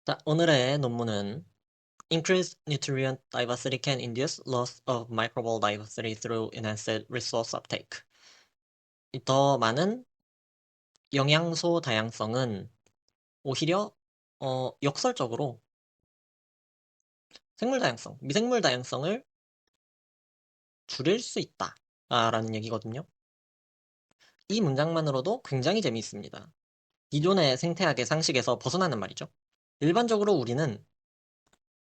자, 오늘의 논문은 Increased nutrient diversity can induce loss of microbial diversity through enhanced resource uptake. 더 많은 영양소 다양성은 오히려 역설적으로 생물 다양성, 미생물 다양성을 줄일 수 있다. 라는 얘기거든요. 이 문장만으로도 굉장히 재미있습니다. 기존의 생태학의 상식에서 벗어나는 말이죠. 일반적으로 우리는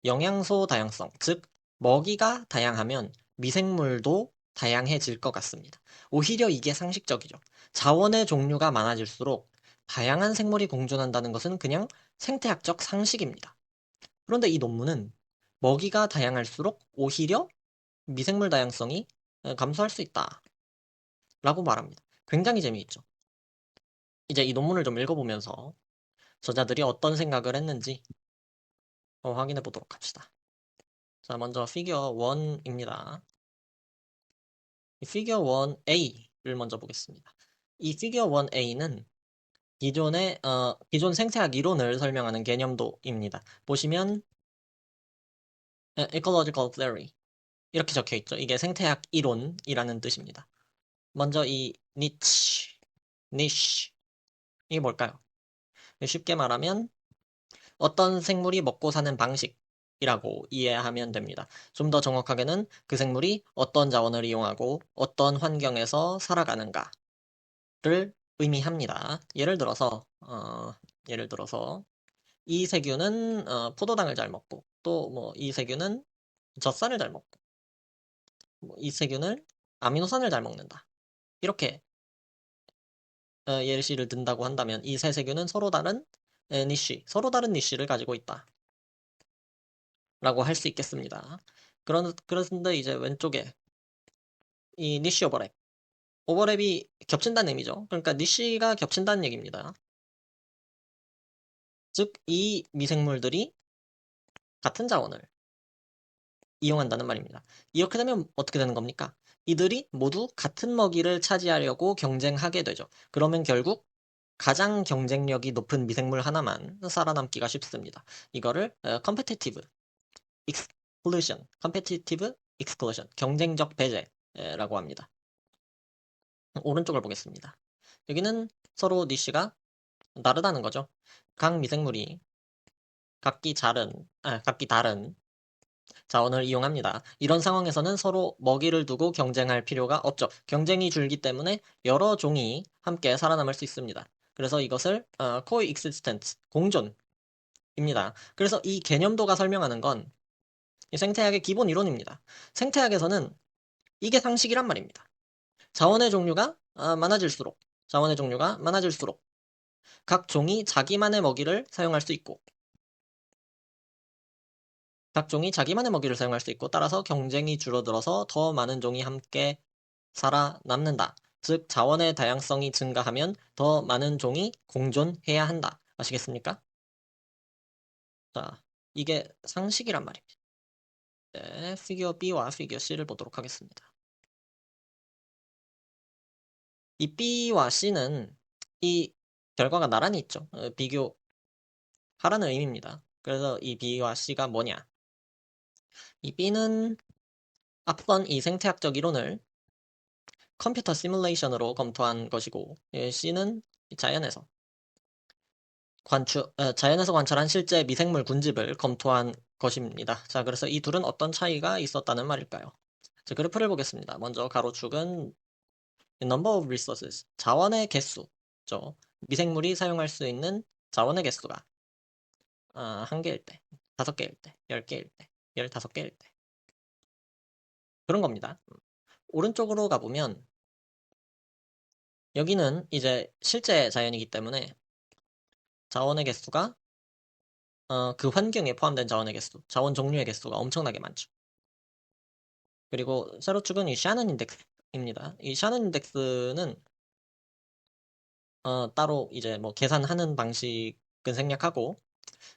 영양소 다양성, 즉 먹이가 다양하면 미생물도 다양해질 것 같습니다. 오히려 이게 상식적이죠. 자원의 종류가 많아질수록 다양한 생물이 공존한다는 것은 그냥 생태학적 상식입니다. 그런데 이 논문은 먹이가 다양할수록 오히려 미생물 다양성이 감소할 수 있다. 라고 말합니다. 굉장히 재미있죠. 이제 이 논문을 좀 읽어보면서 저자들이 어떤 생각을 했는지 확인해 보도록 합시다. 자, 먼저 피겨 1입니다. 이 피겨 1A를 먼저 보겠습니다. 이 피겨 1A는 기존 생태학 이론을 설명하는 개념도입니다. 보시면 ecological theory 이렇게 적혀 있죠. 이게 생태학 이론이라는 뜻입니다. 먼저 이 niche 이게 뭘까요? 쉽게 말하면 어떤 생물이 먹고 사는 방식이라고 이해하면 됩니다. 좀 더 정확하게는 그 생물이 어떤 자원을 이용하고 어떤 환경에서 살아가는가 를 의미합니다. 예를 들어서 이 세균은 포도당을 잘 먹고 또 뭐 이 세균은 젖산을 잘 먹고 뭐이 세균은 아미노산을 잘 먹는다. 이렇게 예시를 든다고 한다면 이 세 세균은 서로 다른 니쉬를 가지고 있다라고 할 수 있겠습니다. 그런데 이제 왼쪽에 이 니쉬 오버랩이 겹친다는 의미죠. 그러니까 니쉬가 겹친다는 얘기입니다. 즉 이 미생물들이 같은 자원을 이용한다는 말입니다. 이렇게 되면 어떻게 되는 겁니까? 이들이 모두 같은 먹이를 차지하려고 경쟁하게 되죠. 그러면 결국 가장 경쟁력이 높은 미생물 하나만 살아남기가 쉽습니다. 이거를 competitive exclusion, 경쟁적 배제라고 합니다. 오른쪽을 보겠습니다. 여기는 서로 니쉬가 다르다는 거죠. 각 미생물이 각기 다른 자원을 이용합니다. 이런 상황에서는 서로 먹이를 두고 경쟁할 필요가 없죠. 경쟁이 줄기 때문에 여러 종이 함께 살아남을 수 있습니다. 그래서 이것을 coexistence, 공존입니다. 그래서 이 개념도가 설명하는 건 생태학의 기본 이론입니다. 생태학에서는 이게 상식이란 말입니다. 자원의 종류가 자원의 종류가 많아질수록 각 종이 자기만의 먹이를 사용할 수 있고 각 종이 자기만의 먹이를 사용할 수 있고 따라서 경쟁이 줄어들어서 더 많은 종이 함께 살아남는다. 즉 자원의 다양성이 증가하면 더 많은 종이 공존해야 한다. 아시겠습니까? 자, 이게 상식이란 말입니다. 네, 피겨 B와 피겨 C를 보도록 하겠습니다. 이 B와 C는 이 결과가 나란히 있죠. 비교하라는 의미입니다. 그래서 이 B와 C가 뭐냐? 이 B는 앞선 이 생태학적 이론을 컴퓨터 시뮬레이션으로 검토한 것이고, C는 자연에서 자연에서 관찰한 실제 미생물 군집을 검토한 것입니다. 자, 그래서 이 둘은 어떤 차이가 있었다는 말일까요? 자, 그래프를 보겠습니다. 먼저 가로축은 number of resources, 자원의 개수죠. 미생물이 사용할 수 있는 자원의 개수가 한 개일 때, 다섯 개일 때, 10개일 때, 15개일 때. 그런 겁니다. 오른쪽으로 가보면 여기는 이제 실제 자연이기 때문에 자원의 개수가 그 환경에 포함된 자원의 개수, 자원 종류의 개수가 엄청나게 많죠. 그리고 세로축은 이 샤넌 인덱스입니다. 이 샤넌 인덱스는 따로 이제 뭐 계산하는 방식은 생략하고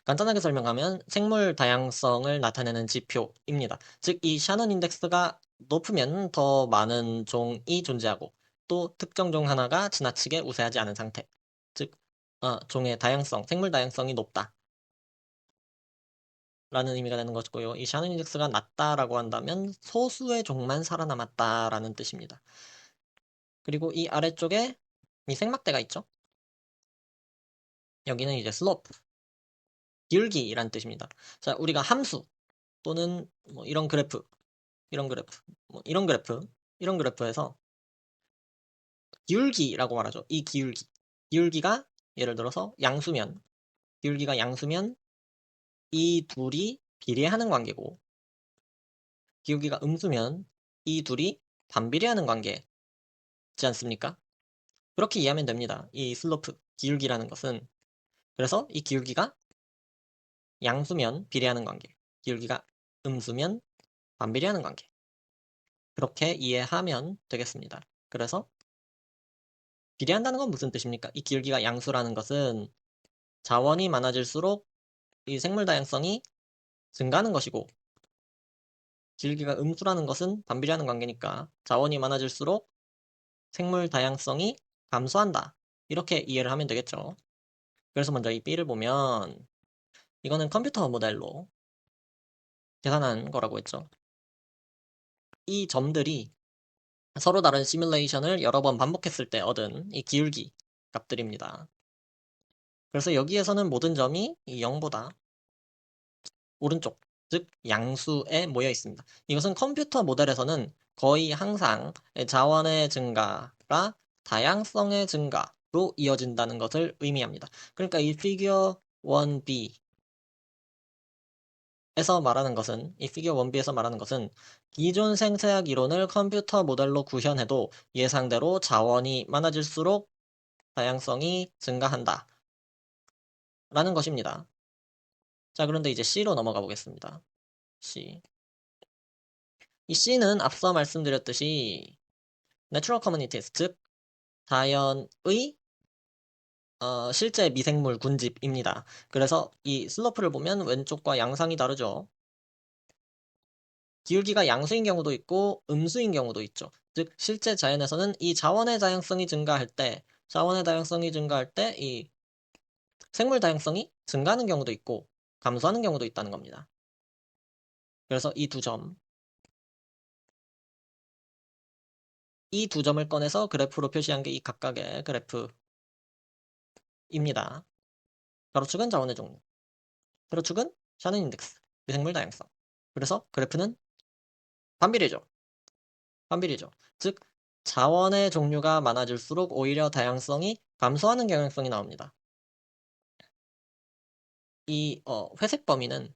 간단하게 설명하면 생물 다양성을 나타내는 지표입니다. 즉 이 샤넌 인덱스가 높으면 더 많은 종이 존재하고 또 특정 종 하나가 지나치게 우세하지 않은 상태. 즉 종의 다양성, 생물 다양성이 높다. 라는 의미가 되는 것이고요. 이 샤는 인덱스가 낮다라고 한다면 소수의 종만 살아남았다라는 뜻입니다. 그리고 이 아래쪽에 이 생막대가 있죠. 여기는 이제 슬로프, 기울기라는 뜻입니다. 자, 우리가 함수 또는 뭐 이런 그래프, 이런 그래프, 뭐 이런 그래프, 이런 그래프에서 기울기라고 말하죠. 이 기울기. 기울기가 예를 들어서 양수면, 기울기가 양수면 이 둘이 비례하는 관계고, 기울기가 음수면 이 둘이 반비례하는 관계지 않습니까? 그렇게 이해하면 됩니다. 이 슬로프, 기울기라는 것은. 그래서 이 기울기가 양수면 비례하는 관계, 기울기가 음수면 반비례하는 관계. 그렇게 이해하면 되겠습니다. 그래서 비례한다는 건 무슨 뜻입니까? 이 기울기가 양수라는 것은 자원이 많아질수록 이 생물 다양성이 증가하는 것이고, 기울기가 음수라는 것은 반비례하는 관계니까 자원이 많아질수록 생물 다양성이 감소한다. 이렇게 이해를 하면 되겠죠. 그래서 먼저 이 B를 보면 이거는 컴퓨터 모델로 계산한 거라고 했죠. 이 점들이 서로 다른 시뮬레이션을 여러 번 반복했을 때 얻은 이 기울기 값들입니다. 그래서 여기에서는 모든 점이 이 0보다 오른쪽, 즉 양수에 모여 있습니다. 이것은 컴퓨터 모델에서는 거의 항상 자원의 증가가 다양성의 증가로 이어진다는 것을 의미합니다. 그러니까 이 피규어 1B에서 말하는 것은, 이 피규어 1B에서 말하는 것은 기존 생태학 이론을 컴퓨터 모델로 구현해도 예상대로 자원이 많아질수록 다양성이 증가한다 라는 것입니다. 자, 그런데 이제 C로 넘어가 보겠습니다. C. 이 C는 앞서 말씀드렸듯이 Natural Communities, 즉 자연의 실제 미생물 군집입니다. 그래서 이 슬로프를 보면 왼쪽과 양상이 다르죠. 기울기가 양수인 경우도 있고 음수인 경우도 있죠. 즉 실제 자연에서는 이 자원의 다양성이 증가할 때, 이 생물 다양성이 증가하는 경우도 있고 감소하는 경우도 있다는 겁니다. 그래서 이 두 점을 꺼내서 그래프로 표시한 게 이 각각의 그래프입니다. 가로축은 자원의 종류, 세로축은 샤는 인덱스, 미생물 다양성. 그래서 그래프는 반비례죠. 반비례죠. 즉 자원의 종류가 많아질수록 오히려 다양성이 감소하는 경향성이 나옵니다. 이 회색 범위는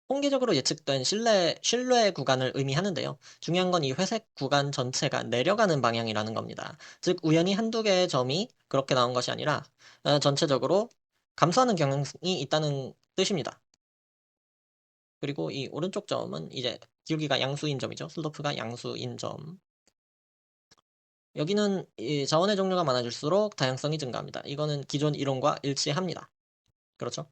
통계적으로 예측된 신뢰 구간을 의미하는데요. 중요한 건 이 회색 구간 전체가 내려가는 방향이라는 겁니다. 즉 우연히 한두 개의 점이 그렇게 나온 것이 아니라 전체적으로 감소하는 경향이 있다는 뜻입니다. 그리고 이 오른쪽 점은 이제 기울기가 양수인 점이죠. 슬로프가 양수인 점. 여기는 이 자원의 종류가 많아질수록 다양성이 증가합니다. 이거는 기존 이론과 일치합니다. 그렇죠?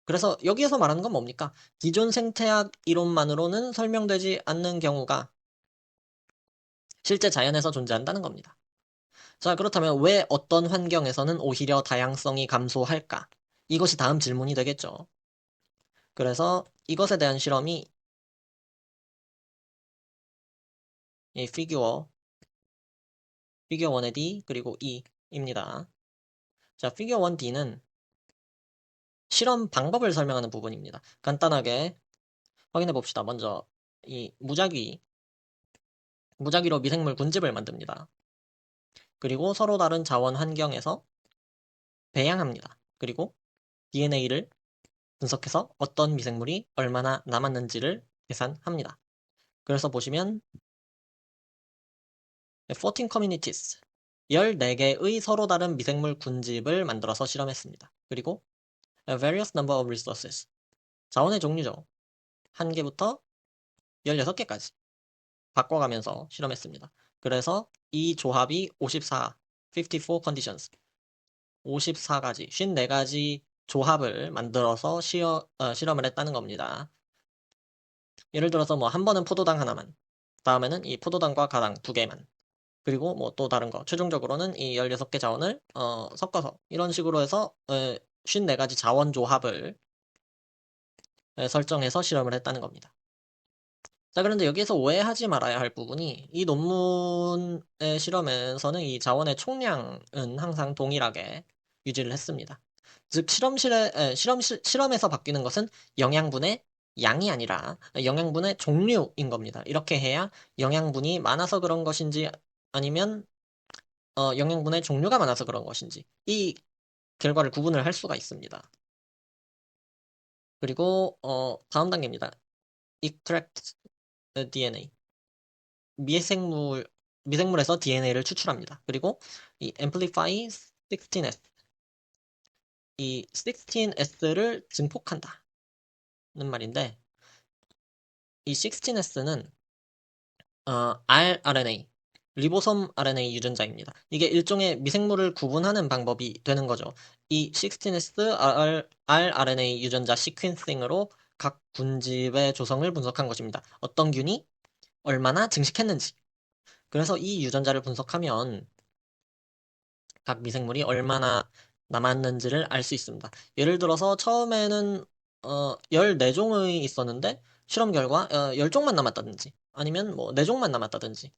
그래서 여기에서 말하는 건 뭡니까? 기존 생태학 이론만으로는 설명되지 않는 경우가 실제 자연에서 존재한다는 겁니다. 자, 그렇다면 왜 어떤 환경에서는 오히려 다양성이 감소할까? 이것이 다음 질문이 되겠죠. 그래서 이것에 대한 실험이 이 피규어 1의 D 그리고 E입니다. 자, 피규어 1D는 실험 방법을 설명하는 부분입니다. 간단하게 확인해 봅시다. 먼저 이 무작위로 미생물 군집을 만듭니다. 그리고 서로 다른 자원 환경에서 배양합니다. 그리고 DNA를 분석해서 어떤 미생물이 얼마나 남았는지를 계산합니다. 그래서 보시면 14 communities 14개의 서로 다른 미생물 군집을 만들어서 실험했습니다. 그리고 various number of resources 자원의 종류죠. 1개부터 16개까지 바꿔가면서 실험했습니다. 그래서 이 조합이 54 conditions 54가지 54가지 조합을 만들어서 실험을 했다는 겁니다. 예를 들어서 뭐 한 번은 포도당 하나만, 다음에는 이 포도당과 가당 2개만, 그리고 뭐 또 다른 거 최종적으로는 이 16개 자원을 섞어서 이런 식으로 해서 54가지 자원 조합을 설정해서 실험을 했다는 겁니다. 자, 그런데 여기에서 오해하지 말아야 할 부분이 이 논문의 실험에서는 이 자원의 총량은 항상 동일하게 유지를 했습니다. 즉, 실험에서 바뀌는 것은 영양분의 양이 아니라 영양분의 종류인 겁니다. 이렇게 해야 영양분이 많아서 그런 것인지 아니면 영양분의 종류가 많아서 그런 것인지 이 결과를 구분을 할 수가 있습니다. 그리고 다음 단계입니다. extract DNA. 미생물에서 DNA를 추출합니다. 그리고 이 amplify 16S, 이 16S를 증폭한다는 말인데, 이 16S는 rRNA, 리보솜 RNA 유전자입니다. 이게 일종의 미생물을 구분하는 방법이 되는 거죠. 이 16S rRNA 유전자 시퀀싱으로 각 군집의 조성을 분석한 것입니다. 어떤 균이 얼마나 증식했는지. 그래서 이 유전자를 분석하면 각 미생물이 얼마나 남았는지를 알 수 있습니다. 예를 들어서 처음에는 14종이 있었는데 실험 결과 10종만 남았다든지 아니면 뭐 4종만 남았다든지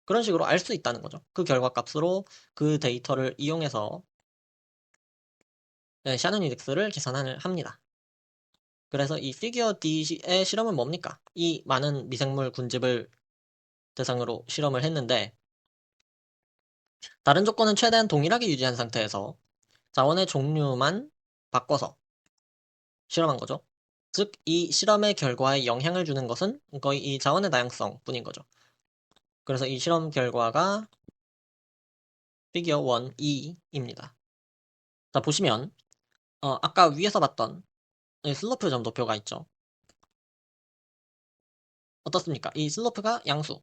그런 식으로 알 수 있다는 거죠. 그 결과값으로 그 데이터를 이용해서 샤넌 인덱스를 계산을 합니다. 그래서 이 피규어 D의 실험은 뭡니까? 이 많은 미생물 군집을 대상으로 실험을 했는데 다른 조건은 최대한 동일하게 유지한 상태에서 자원의 종류만 바꿔서 실험한 거죠. 즉, 이 실험의 결과에 영향을 주는 것은 거의 이 자원의 다양성 뿐인 거죠. 그래서 이 실험 결과가 피겨 1E입니다. 자, 보시면, 아까 위에서 봤던 이 슬로프 점도표가 있죠. 어떻습니까? 이 슬로프가 양수,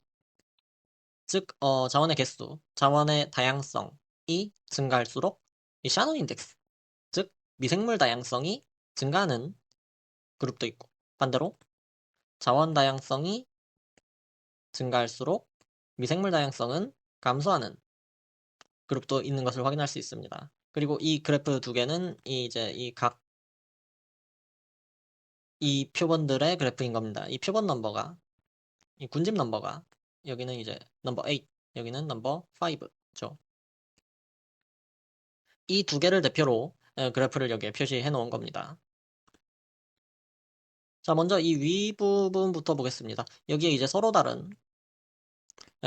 즉, 자원의 개수, 자원의 다양성이 증가할수록 이 샤논 인덱스, 즉, 미생물 다양성이 증가하는 그룹도 있고, 반대로 자원 다양성이 증가할수록 미생물 다양성은 감소하는 그룹도 있는 것을 확인할 수 있습니다. 그리고 이 그래프 두 개는 이제 이 표본들의 그래프인 겁니다. 이 표본 넘버가 이 군집 넘버가 여기는 이제 넘버 8, 여기는 넘버 5죠. 이 두 개를 대표로 그래프를 여기에 표시해 놓은 겁니다. 자, 먼저 이 위 부분부터 보겠습니다. 여기에 이제 서로 다른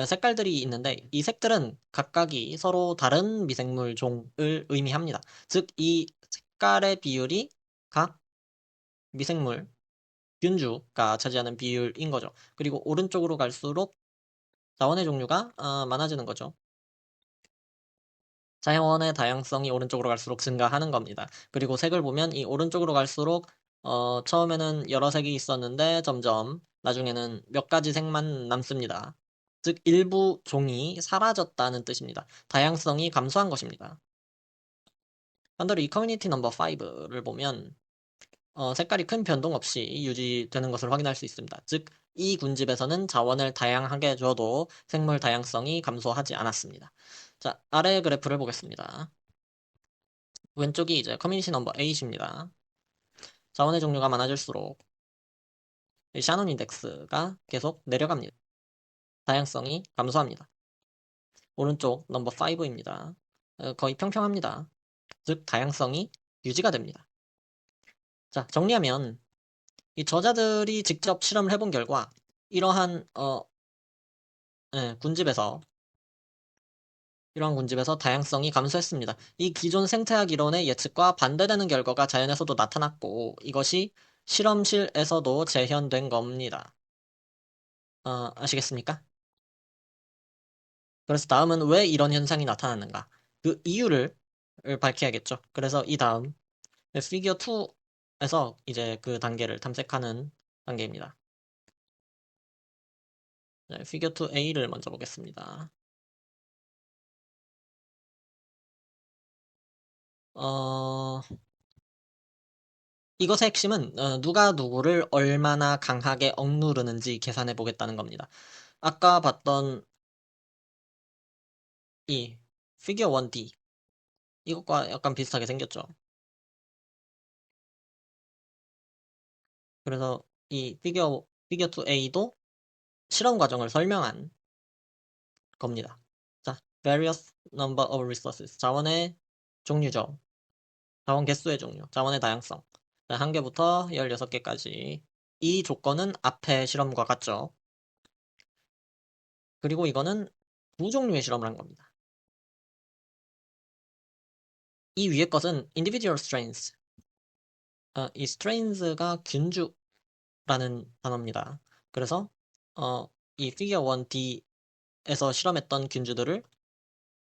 색깔들이 있는데 이 색들은 각각이 서로 다른 미생물 종을 의미합니다. 즉, 이 색깔의 비율이 각 미생물 균주가 차지하는 비율인 거죠. 그리고 오른쪽으로 갈수록 자원의 종류가 많아지는 거죠. 자원의 다양성이 오른쪽으로 갈수록 증가하는 겁니다. 그리고 색을 보면 이 오른쪽으로 갈수록 처음에는 여러 색이 있었는데 점점 나중에는 몇 가지 색만 남습니다. 즉 일부 종이 사라졌다는 뜻입니다. 다양성이 감소한 것입니다. 반대로 이 커뮤니티 넘버 5를 보면 색깔이 큰 변동 없이 유지되는 것을 확인할 수 있습니다. 즉, 이 군집에서는 자원을 다양하게 줘도 생물 다양성이 감소하지 않았습니다. 자, 아래 그래프를 보겠습니다. 왼쪽이 이제 커뮤니티 넘버 8입니다. 자원의 종류가 많아질수록 이 샤논 인덱스가 계속 내려갑니다. 다양성이 감소합니다. 오른쪽 넘버 5입니다. 거의 평평합니다. 즉, 다양성이 유지가 됩니다. 자, 정리하면 이 저자들이 직접 실험을 해본 결과 이러한 군집에서 이러한 군집에서 다양성이 감소했습니다. 이 기존 생태학 이론의 예측과 반대되는 결과가 자연에서도 나타났고 이것이 실험실에서도 재현된 겁니다. 아시겠습니까? 그래서 다음은 왜 이런 현상이 나타났는가? 그 이유를 밝혀야겠죠. 그래서 이 다음 피겨 2에서 이제 그 단계를 탐색하는 단계입니다. 네, 피겨 2A를 먼저 보겠습니다. 어, 이것의 핵심은 누가 누구를 얼마나 강하게 억누르는지 계산해 보겠다는 겁니다. 아까 봤던 이 피겨 1D 이것과 약간 비슷하게 생겼죠. 그래서 이 피겨 2A도 실험 과정을 설명한 겁니다. 자, various number of resources. 자원의 종류죠. 자원 개수의 종류, 자원의 다양성. 자, 1개부터 16개까지. 이 조건은 앞의 실험과 같죠. 그리고 이거는 두 종류의 실험을 한 겁니다. 이 위의 것은 individual strains. 이 strains가 균주라는 단어입니다. 그래서 이 피겨 1D에서 실험했던 균주들을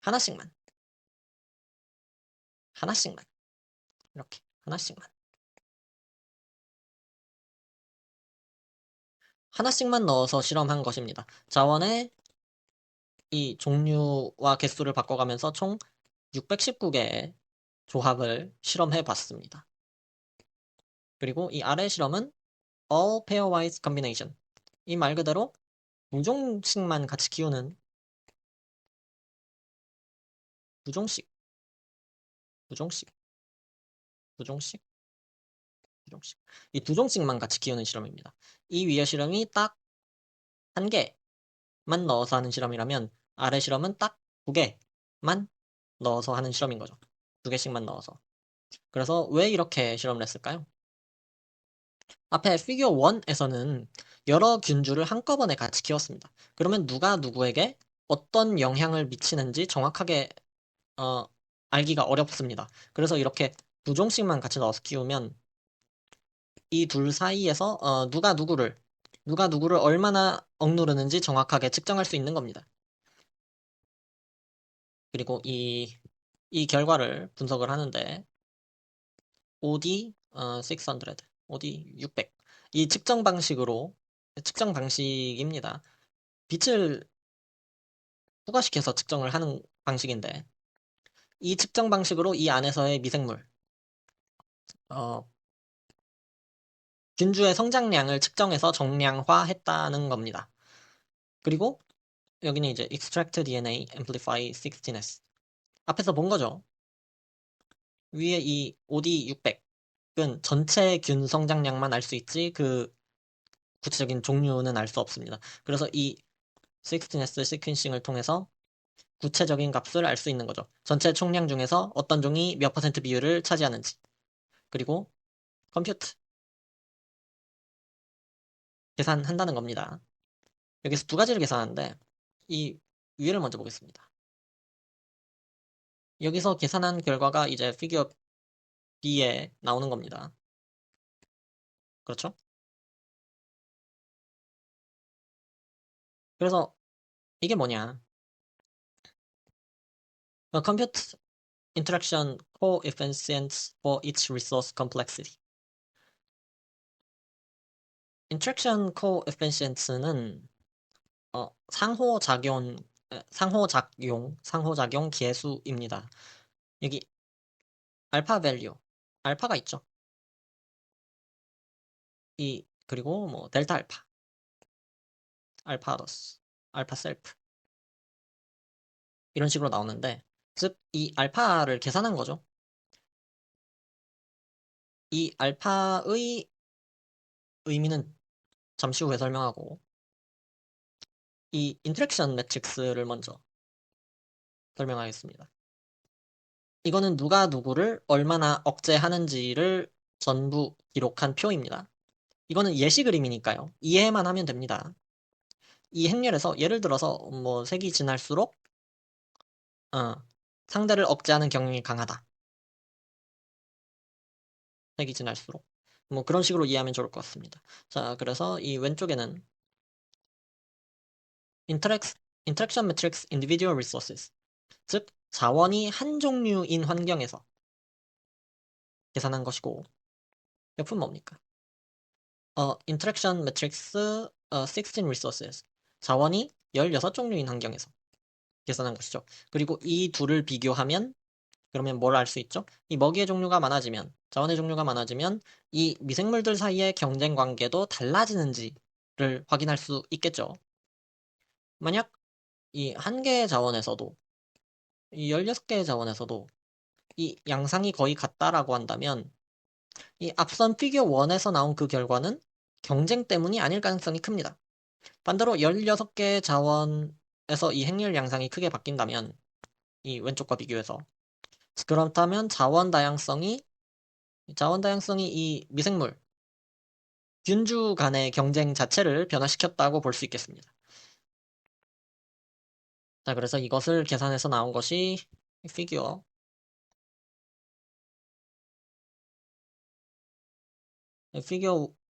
하나씩만, 하나씩만, 이렇게 하나씩만, 하나씩만 넣어서 실험한 것입니다. 자원의 이 종류와 개수를 바꿔가면서 총 619개의 조합을 실험해 봤습니다. 그리고 이 아래 실험은 all pairwise combination. 이 말 그대로 두 종씩만 같이 키우는 두 종씩, 두 종씩, 두 종씩, 두 종씩. 이 두 종씩만 같이 키우는 실험입니다. 이 위의 실험이 딱 한 개만 넣어서 하는 실험이라면 아래 실험은 딱 두 개만 넣어서 하는 실험인 거죠. 두 개씩만 넣어서. 그래서 왜 이렇게 실험을 했을까요? 앞에 피겨 1에서는 여러 균주를 한꺼번에 같이 키웠습니다. 그러면 누가 누구에게 어떤 영향을 미치는지 정확하게 어, 알기가 어렵습니다. 그래서 이렇게 두 종씩만 같이 넣어서 키우면 이 둘 사이에서 누가 누구를 얼마나 억누르는지 정확하게 측정할 수 있는 겁니다. 그리고 이 결과를 분석을 하는데 OD 600, OD 600. 이 측정 방식입니다. 빛을 부가시켜서 측정을 하는 방식인데 이 측정 방식으로 이 안에서의 미생물 어, 균주의 성장량을 측정해서 정량화했다는 겁니다. 그리고 여기는 이제 extract DNA amplify 16s 앞에서 본 거죠. 위에 이 OD 600은 전체 균 성장량만 알 수 있지 그 구체적인 종류는 알 수 없습니다. 그래서 이 16s 시퀀싱을 통해서 구체적인 값을 알 수 있는 거죠. 전체 총량 중에서 어떤 종이 몇 퍼센트 비율을 차지하는지. 그리고 컴퓨트 계산한다는 겁니다. 여기서 두 가지를 계산하는데 이 위를 먼저 보겠습니다. 여기서 계산한 결과가 이제 피겨 B에 나오는 겁니다. 그렇죠? 그래서 이게 뭐냐? Compute interaction coefficients for each resource complexity. interaction coefficients는 상호작용 계수입니다. 여기 알파 밸류, 알파가 있죠. 그리고 뭐 델타 알파, 알파 더스, 알파 셀프 이런 식으로 나오는데 즉 이 알파를 계산한 거죠. 이 알파의 의미는 잠시 후에 설명하고 이 인터랙션 매트릭스를 먼저 설명하겠습니다. 이거는 누가 누구를 얼마나 억제하는지를 전부 기록한 표입니다. 이거는 예시 그림이니까요. 이해만 하면 됩니다. 이 행렬에서 예를 들어서 뭐 색이 진할수록 어, 상대를 억제하는 경향이 강하다. 색이 진할수록 뭐 그런 식으로 이해하면 좋을 것 같습니다. 자, 그래서 이 왼쪽에는 Interaction Matrix Individual Resources, 즉 자원이 한 종류인 환경에서 계산한 것이고 옆은 뭡니까? Interaction Matrix 16 Resources, 자원이 16종류인 환경에서 계산한 것이죠. 그리고 이 둘을 비교하면 그러면 뭘 알 수 있죠? 이 먹이의 종류가 많아지면, 자원의 종류가 많아지면 이 미생물들 사이의 경쟁 관계도 달라지는지를 확인할 수 있겠죠. 만약 이 한 개의 자원에서도 이 16개의 자원에서도 이 양상이 거의 같다라고 한다면 이 앞선 피겨 1에서 나온 그 결과는 경쟁 때문이 아닐 가능성이 큽니다. 반대로 16개의 자원에서 이 행렬 양상이 크게 바뀐다면, 이 왼쪽과 비교해서, 그렇다면 자원 다양성이 이 미생물, 균주 간의 경쟁 자체를 변화시켰다고 볼 수 있겠습니다. 자, 그래서 이것을 계산해서 나온 것이 피규어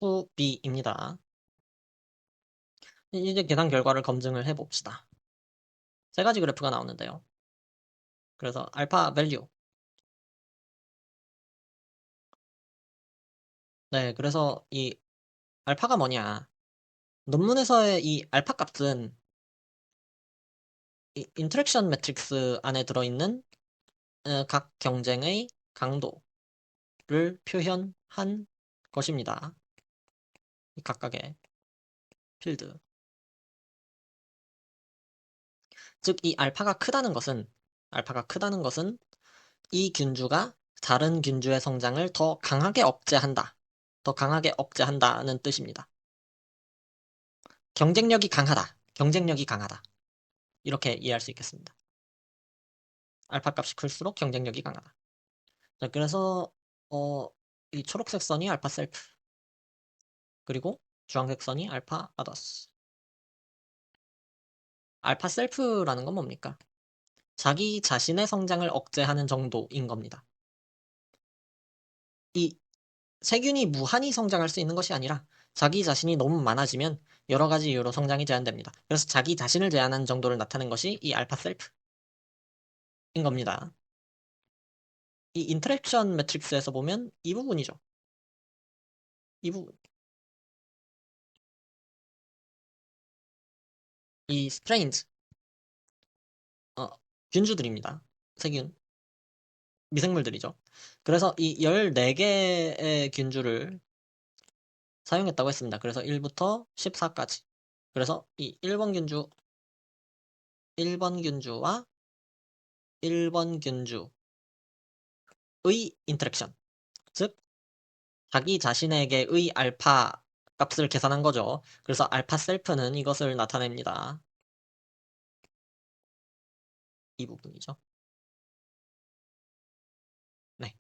후 B입니다. 이제 계산 결과를 검증을 해봅시다. 세 가지 그래프가 나오는데요. 그래서 알파 밸류. 네, 그래서 이 알파가 뭐냐. 논문에서의 이 알파 값은 이 인터랙션 매트릭스 안에 들어있는 각 경쟁의 강도를 표현한 것입니다. 이 각각의 필드. 즉, 이 알파가 크다는 것은 이 균주가 다른 균주의 성장을 더 강하게 억제한다. 더 강하게 억제한다는 뜻입니다. 경쟁력이 강하다. 경쟁력이 강하다. 이렇게 이해할 수 있겠습니다. 알파 값이 클수록 경쟁력이 강하다. 자, 그래서 어, 이 초록색 선이 알파 셀프, 그리고 주황색 선이 알파 아더스. 알파 셀프라는 건 뭡니까? 자기 자신의 성장을 억제하는 정도인 겁니다. 이 세균이 무한히 성장할 수 있는 것이 아니라 자기 자신이 너무 많아지면 여러 가지 이유로 성장이 제한됩니다. 그래서 자기 자신을 제한하는 정도를 나타낸 것이 이 알파 셀프인 겁니다. 이 인터랙션 매트릭스에서 보면 이 부분이죠. 이 부분. 이 스트레인즈, 어, 균주들입니다. 세균, 미생물들이죠. 그래서 이 14개의 균주를 사용했다고 했습니다. 그래서 1부터 14까지. 그래서 이 1번 균주와 1번 균주의 인터랙션. 즉, 자기 자신에게의 알파 값을 계산한 거죠. 그래서 알파 셀프는 이것을 나타냅니다. 이 부분이죠. 네.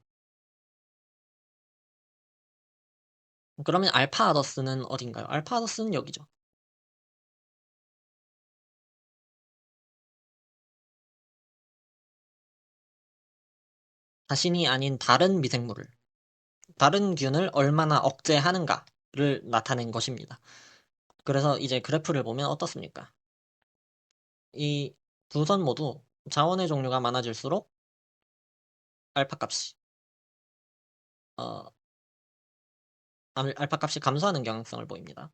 그러면 알파 아더스는 어딘가요? 알파 아더스는 여기죠. 자신이 아닌 다른 균을 얼마나 억제하는가를 나타낸 것입니다. 그래서 이제 그래프를 보면 어떻습니까? 이 두 선 모두 자원의 종류가 많아질수록 알파 값이 어, 알파 값이 감소하는 경향성을 보입니다.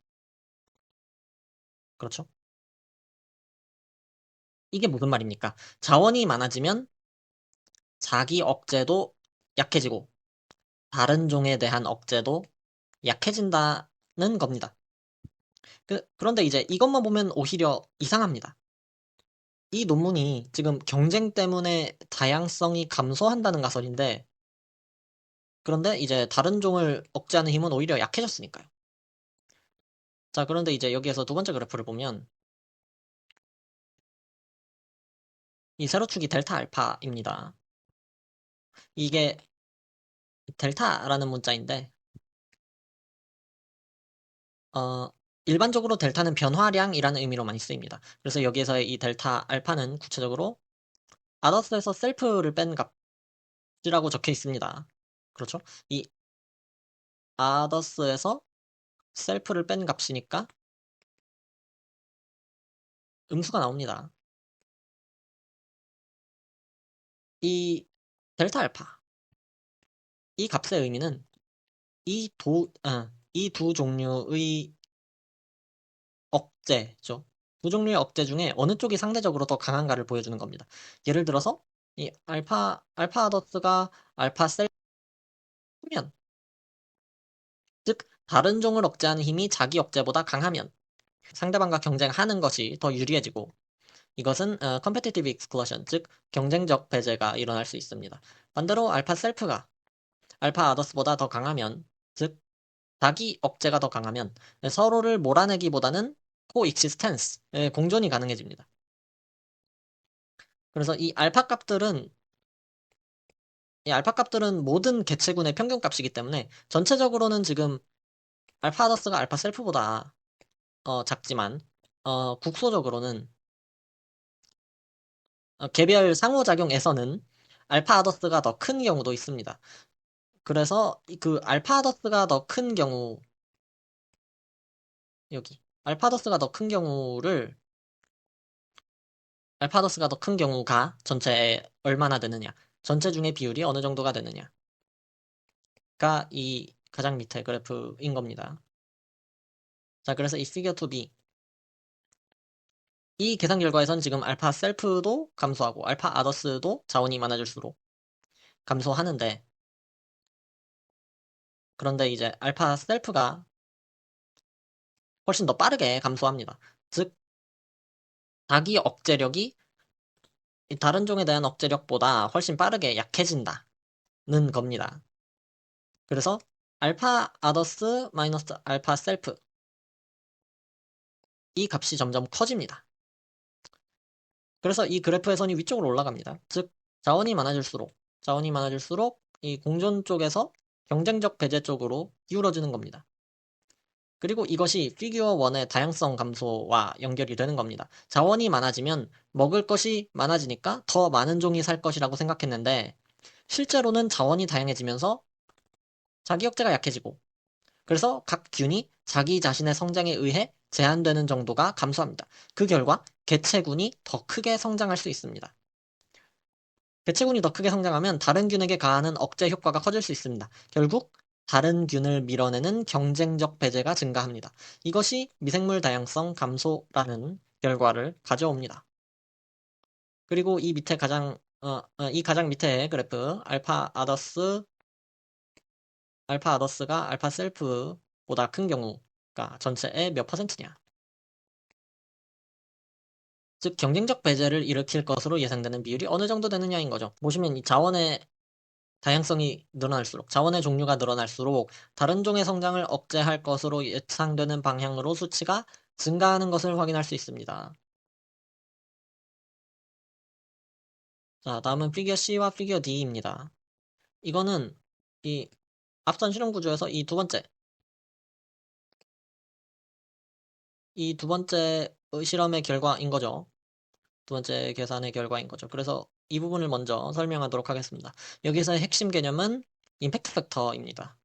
그렇죠? 이게 무슨 말입니까? 자원이 많아지면 자기 억제도 약해지고 다른 종에 대한 억제도 약해진다는 겁니다. 그런데 이제 이것만 보면 오히려 이상합니다. 이 논문이 지금 경쟁 때문에 다양성이 감소한다는 가설인데, 그런데 이제 다른 종을 억제하는 힘은 오히려 약해졌으니까요. 자, 그런데 이제 여기에서 두 번째 그래프를 보면 이 세로축이 델타 알파입니다. 이게 델타라는 문자인데, 어, 일반적으로 델타는 변화량이라는 의미로 많이 쓰입니다. 그래서 여기에서의 이 델타 알파는 구체적으로 아더스에서 셀프를 뺀 값이라고 적혀 있습니다. 그렇죠? 이 아더스에서 셀프를 뺀 값이니까 음수가 나옵니다. 이 델타 알파, 이 값의 의미는 이 두 종류의 억제죠. 두 종류의 억제 중에 어느 쪽이 상대적으로 더 강한가를 보여주는 겁니다. 예를 들어서 이 알파 아더스가 알파 셀프면, 즉 다른 종을 억제하는 힘이 자기 억제보다 강하면 상대방과 경쟁하는 것이 더 유리해지고, 이것은 competitive exclusion, 즉 경쟁적 배제가 일어날 수 있습니다. 반대로 알파 셀프가 알파 아더스보다 더 강하면, 즉 닭이 억제가 더 강하면 서로를 몰아내기보다는 코익시스텐스, 공존이 가능해집니다. 그래서 이 알파 값들은 모든 개체군의 평균값이기 때문에 전체적으로는 지금 알파 하더스가 알파 셀프보다 작지만 국소적으로는 개별 상호작용에서는 알파 하더스가 더 큰 경우도 있습니다. 그래서 그 알파 하더스가 더 큰 경우 여기 알파 하더스가 더 큰 경우를 알파 하더스가 더 큰 경우가 전체에 얼마나 되느냐 전체 중의 비율이 어느 정도가 되느냐가 이 가장 밑에 그래프인 겁니다. 자, 그래서 이 피겨 2b 이 계산 결과에선 지금 알파 셀프도 감소하고 알파 아더스도 자원이 많아질수록 감소하는데 그런데 이제 알파 셀프가 훨씬 더 빠르게 감소합니다. 즉 자기 억제력이 다른 종에 대한 억제력보다 훨씬 빠르게 약해진다는 겁니다. 그래서 알파 아더스 마이너스 알파 셀프 이 값이 점점 커집니다. 그래서 이 그래프의 선이 위쪽으로 올라갑니다. 즉 자원이 많아질수록 이 공존 쪽에서 경쟁적 배제 쪽으로 기울어지는 겁니다. 그리고 이것이 피규어 1의 다양성 감소와 연결이 되는 겁니다. 자원이 많아지면 먹을 것이 많아지니까 더 많은 종이 살 것이라고 생각했는데 실제로는 자원이 다양해지면서 자기 억제가 약해지고 그래서 각 균이 자기 자신의 성장에 의해 제한되는 정도가 감소합니다. 그 결과 개체군이 더 크게 성장할 수 있습니다. 개체군이 더 크게 성장하면 다른 균에게 가하는 억제 효과가 커질 수 있습니다. 결국 다른 균을 밀어내는 경쟁적 배제가 증가합니다. 이것이 미생물 다양성 감소라는 결과를 가져옵니다. 그리고 이 가장 밑에 그래프 알파 아더스가 알파 셀프보다 큰 경우가 전체의 몇 퍼센트냐. 즉 경쟁적 배제를 일으킬 것으로 예상되는 비율이 어느 정도 되느냐인 거죠. 보시면 이 자원의 다양성이 늘어날수록 자원의 종류가 늘어날수록 다른 종의 성장을 억제할 것으로 예상되는 방향으로 수치가 증가하는 것을 확인할 수 있습니다. 자, 다음은 피겨 C와 피겨 D입니다. 이거는 이 앞선 실험 구조에서 이 두 번째 실험의 결과인 거죠. 두 번째 계산의 결과인 거죠. 그래서 이 부분을 먼저 설명하도록 하겠습니다. 여기서의 핵심 개념은 임팩트 팩터입니다.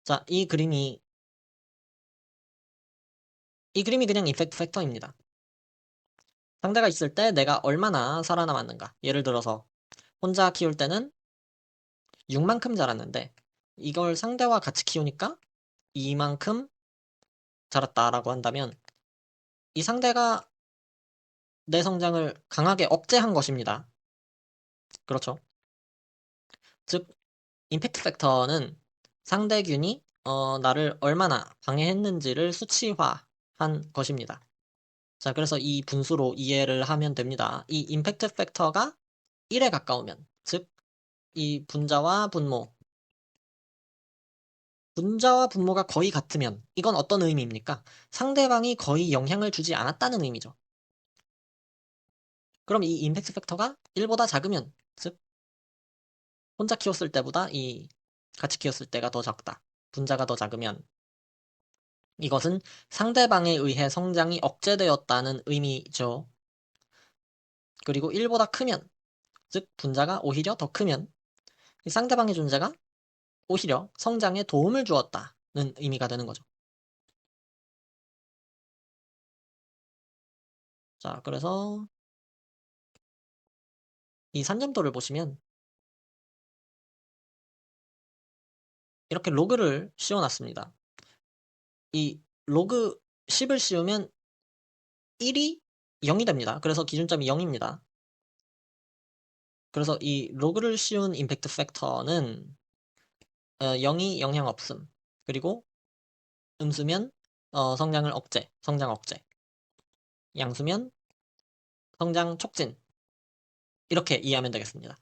자, 이 그림이 그냥 임팩트 팩터입니다. 상대가 있을 때 내가 얼마나 살아남았는가. 예를 들어서 혼자 키울 때는 6만큼 자랐는데 이걸 상대와 같이 키우니까 2만큼 자랐다라고 한다면 이 상대가 내 성장을 강하게 억제한 것입니다. 그렇죠. 즉 임팩트 팩터는 상대균이 나를 얼마나 방해했는지를 수치화한 것입니다. 자, 그래서 이 분수로 이해를 하면 됩니다. 이 임팩트 팩터가 1에 가까우면, 즉, 이 분자와 분모가 거의 같으면, 이건 어떤 의미입니까? 상대방이 거의 영향을 주지 않았다는 의미죠. 그럼 이 임팩트 팩터가 1보다 작으면, 즉, 혼자 키웠을 때보다 같이 키웠을 때가 더 작다. 분자가 더 작으면, 이것은 상대방에 의해 성장이 억제되었다는 의미죠. 그리고 1보다 크면, 즉 분자가 오히려 더 크면 이 상대방의 존재가 오히려 성장에 도움을 주었다는 의미가 되는 거죠. 자, 그래서 이 산점도를 보시면 이렇게 로그를 씌워놨습니다. 이 로그 10을 씌우면 1이 0이 됩니다. 그래서 기준점이 0입니다. 그래서 이 로그를 씌운 임팩트 팩터는 0이 영향 없음. 그리고 음수면 성장 억제. 양수면 성장 촉진. 이렇게 이해하면 되겠습니다.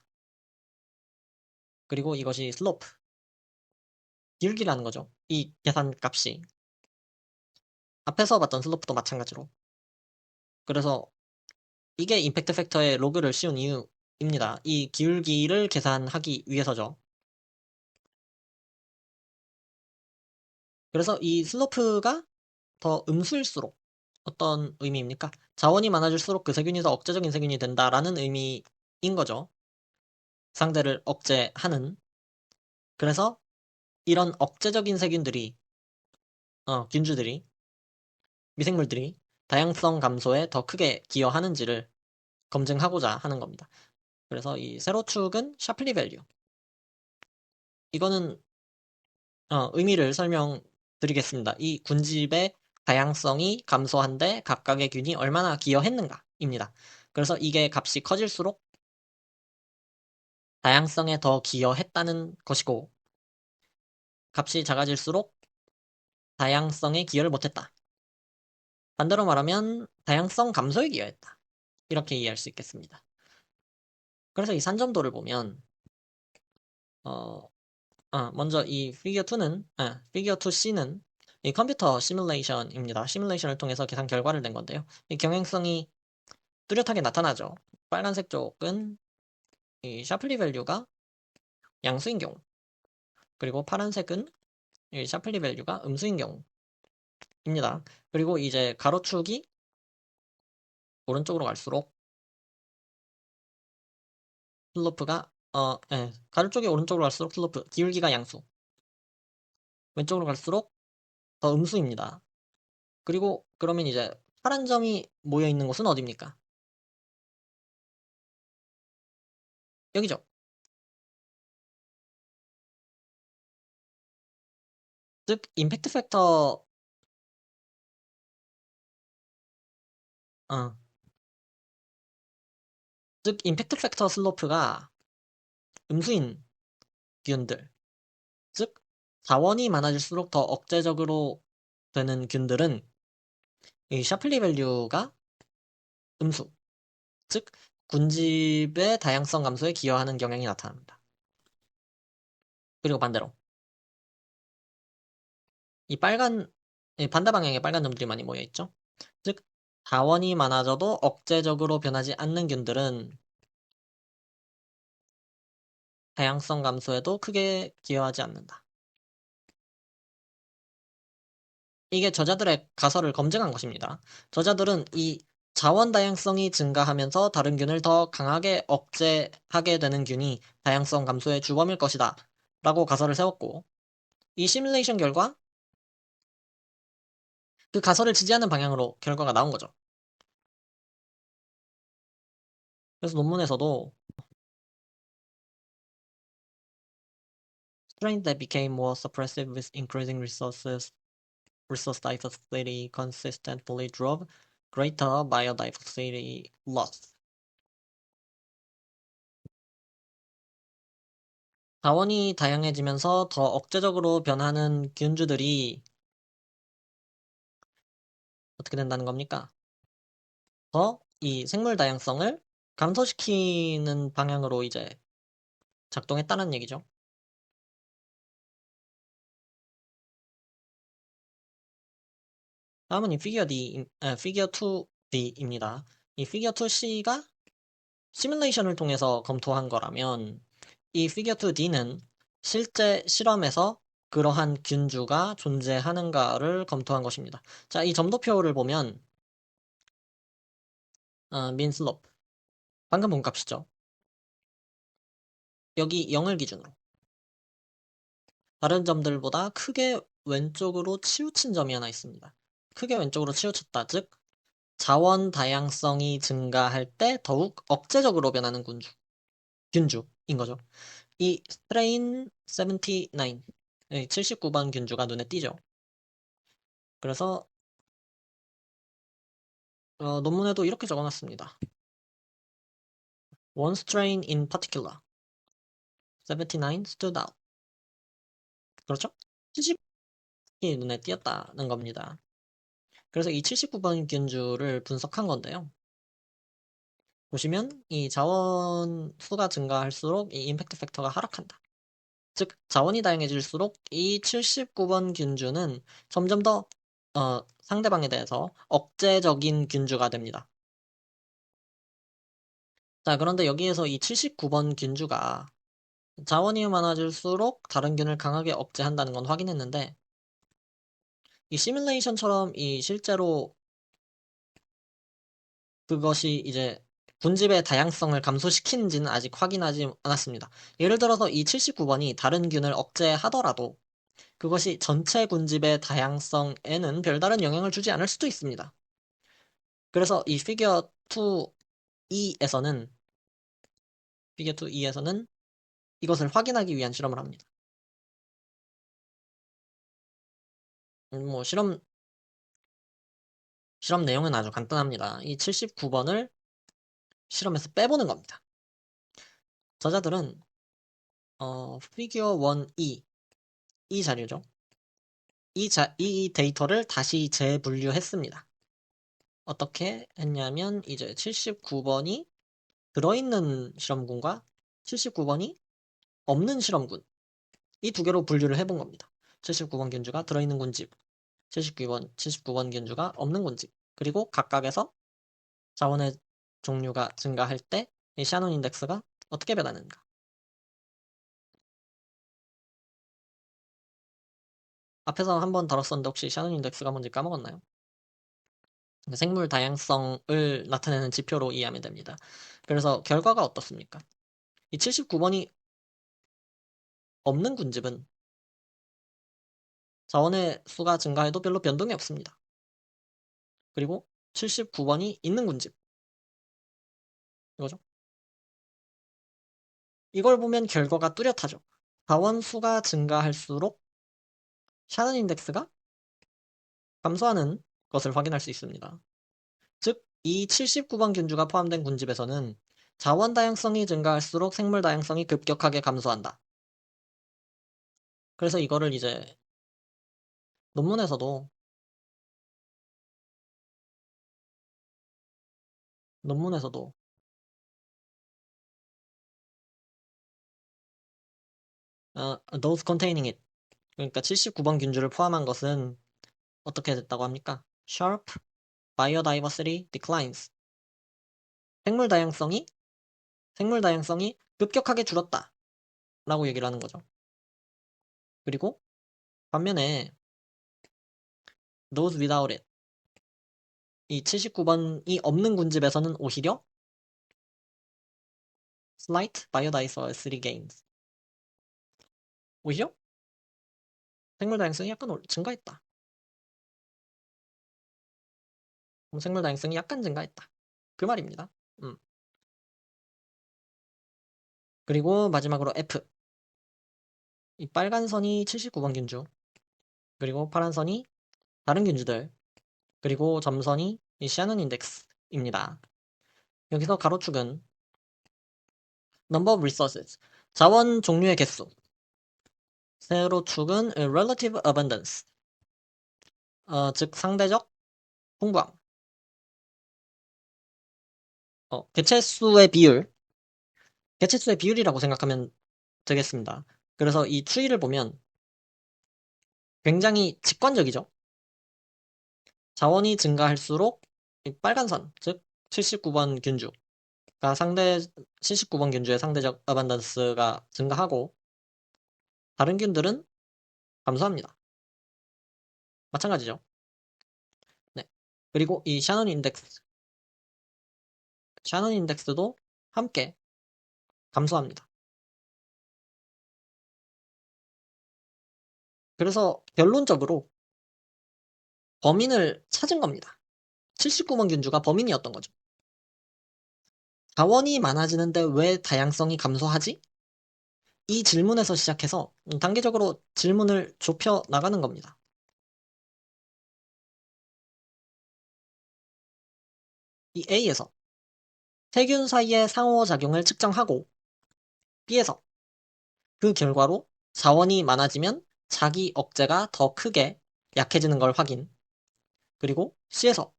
그리고 이것이 슬로프. 기울기라는 거죠. 이 계산값이. 앞에서 봤던 슬로프도 마찬가지로. 그래서 이게 임팩트 팩터의 로그를 씌운 이유입니다. 이 기울기를 계산하기 위해서죠. 그래서 이 슬로프가 더 음수일수록 어떤 의미입니까? 자원이 많아질수록 그 세균이 더 억제적인 세균이 된다라는 의미인 거죠. 상대를 억제하는. 그래서 이런 억제적인 세균들이, 균주들이, 미생물들이 다양성 감소에 더 크게 기여하는지를 검증하고자 하는 겁니다. 그래서 이 세로축은 샤플리 밸류. 이거는 의미를 설명드리겠습니다. 이 군집의 다양성이 감소한데 각각의 균이 얼마나 기여했는가입니다. 그래서 이게 값이 커질수록 다양성에 더 기여했다는 것이고, 값이 작아질수록 다양성에 기여를 못했다. 반대로 말하면 다양성 감소에 기여했다. 이렇게 이해할 수 있겠습니다. 그래서 이 산점도를 보면 어, 먼저 이 피겨 2C는 이 컴퓨터 시뮬레이션입니다. 시뮬레이션을 통해서 계산 결과를 낸 건데요. 이 경향성이 뚜렷하게 나타나죠. 빨간색 쪽은 이 샤플리 밸류가 양수인 경우, 그리고 파란색은 이 샤플리 밸류가 음수인 경우입니다. 그리고 이제 가로축이 오른쪽으로 갈수록 슬로프가 가로쪽이 오른쪽으로 갈수록 슬로프 기울기가 양수, 왼쪽으로 갈수록 더 음수입니다. 그리고 그러면 이제 파란 점이 모여 있는 곳은 어디입니까? 여기죠. 즉 임팩트 팩터 어, 즉 임팩트 팩터 슬로프가 음수인 균들, 즉 자원이 많아질수록 더 억제적으로 되는 균들은 이 샤플리 밸류가 음수, 즉 군집의 다양성 감소에 기여하는 경향이 나타납니다. 그리고 반대로 이 반대 방향에 빨간 점들이 많이 모여 있죠. 즉 자원이 많아져도 억제적으로 변하지 않는 균들은 다양성 감소에도 크게 기여하지 않는다. 이게 저자들의 가설을 검증한 것입니다. 저자들은 이 자원 다양성이 증가하면서 다른 균을 더 강하게 억제하게 되는 균이 다양성 감소의 주범일 것이다 라고 가설을 세웠고, 이 시뮬레이션 결과 그 가설을 지지하는 방향으로 결과가 나온 거죠. 그래서 논문에서도 strains that became more suppressive with increasing resource diversity consistently drove greater biodiversity loss. 자원이 다양해지면서 더 억제적으로 변하는 균주들이 어떻게 된다는 겁니까? 더 이 생물 다양성을 감소시키는 방향으로 이제 작동했다는 얘기죠. 다음은 이 피겨 2D입니다. 이 피겨 2C가 시뮬레이션을 통해서 검토한 거라면 이 피겨 2D는 실제 실험에서 그러한 균주가 존재하는가를 검토한 것입니다. 자, 이 점도표를 보면 민슬롭 방금 본 값이죠. 여기 0을 기준으로 다른 점들보다 크게 왼쪽으로 치우친 점이 하나 있습니다. 크게 왼쪽으로 치우쳤다. 즉 자원 다양성이 증가할 때 더욱 억제적으로 변하는 균주인 거죠. 이 스트레인 79, 79번 균주가 눈에 띄죠. 그래서 논문에도 이렇게 적어놨습니다. One strain in particular, 79 stood out. 그렇죠? 70이 눈에 띄었다는 겁니다. 그래서 이 79번 균주를 분석한 건데요. 보시면 이 자원 수가 증가할수록 이 임팩트 팩터가 하락한다. 즉, 자원이 다양해질수록 이 79번 균주는 점점 더 상대방에 대해서 억제적인 균주가 됩니다. 자, 그런데 여기에서 이 79번 균주가 자원이 많아질수록 다른 균을 강하게 억제한다는 건 확인했는데, 이 시뮬레이션처럼 이 실제로 그것이 이제 군집의 다양성을 감소시키는지는 아직 확인하지 않았습니다. 예를 들어서 이 79번이 다른 균을 억제하더라도 그것이 전체 군집의 다양성에는 별다른 영향을 주지 않을 수도 있습니다. 그래서 이 피겨 2E에서는 이것을 확인하기 위한 실험을 합니다. 뭐 실험 내용은 아주 간단합니다. 이 79번을 실험에서 빼보는 겁니다. 저자들은 피겨 1E 이 자료죠. 이 데이터를 다시 재분류했습니다. 어떻게 했냐면 이제 79번이 들어있는 실험군과 79번이 없는 실험군 이 두 개로 분류를 해본 겁니다. 79번 균주가 들어있는 군집, 79번 균주가 없는 군집, 그리고 각각에서 자원의 종류가 증가할 때 이 샤논 인덱스가 어떻게 변하는가. 앞에서 한번 다뤘었는데 혹시 샤논 인덱스가 뭔지 까먹었나요? 생물 다양성을 나타내는 지표로 이해하면 됩니다. 그래서 결과가 어떻습니까? 이 79번이 없는 군집은 자원의 수가 증가해도 별로 변동이 없습니다. 그리고 79번이 있는 군집. 이거죠. 이걸 보면 결과가 뚜렷하죠. 자원 수가 증가할수록 샤넌 인덱스가 감소하는 것을 확인할 수 있습니다. 즉, 이 79번 균주가 포함된 군집에서는 자원 다양성이 증가할수록 생물 다양성이 급격하게 감소한다. 그래서 이거를 이제 논문에서도 논문에서도 those containing it, 그러니까 79번 균주를 포함한 것은 어떻게 됐다고 합니까? Sharp biodiversity declines. 생물 다양성이 생물 다양성이 급격하게 줄었다라고 얘기를 하는 거죠. 그리고 반면에 those without it, 이 79번이 없는 군집에서는 오히려 slight biodiversity gains, 오히려 생물 다양성이 약간 증가했다. 생물 다양성이 약간 증가했다. 그 말입니다. 그리고 마지막으로 F. 이 빨간 선이 79번 균주, 그리고 파란 선이 다른 균주들, 그리고 점선이 이 샤넌 인덱스입니다. 여기서 가로축은 number of resources, 자원 종류의 개수, 세로축은 relative abundance, 즉 상대적 풍부함, 개체수의 비율, 개체수의 비율이라고 생각하면 되겠습니다. 그래서 이 추이를 보면 굉장히 직관적이죠. 자원이 증가할수록 이 빨간 선, 즉 79번 균주가 79번 균주의 상대적 어반던스가 증가하고 다른 균들은 감소합니다. 마찬가지죠. 네. 그리고 이 샤넌 인덱스도 함께 감소합니다. 그래서 결론적으로 범인을 찾은 겁니다. 79번 균주가 범인이었던 거죠. 자원이 많아지는데 왜 다양성이 감소하지? 이 질문에서 시작해서 단계적으로 질문을 좁혀 나가는 겁니다. 이 A에서 세균 사이의 상호작용을 측정하고 B에서 그 결과로 자원이 많아지면 자기 억제가 더 크게 약해지는 걸 확인. 그리고 C에서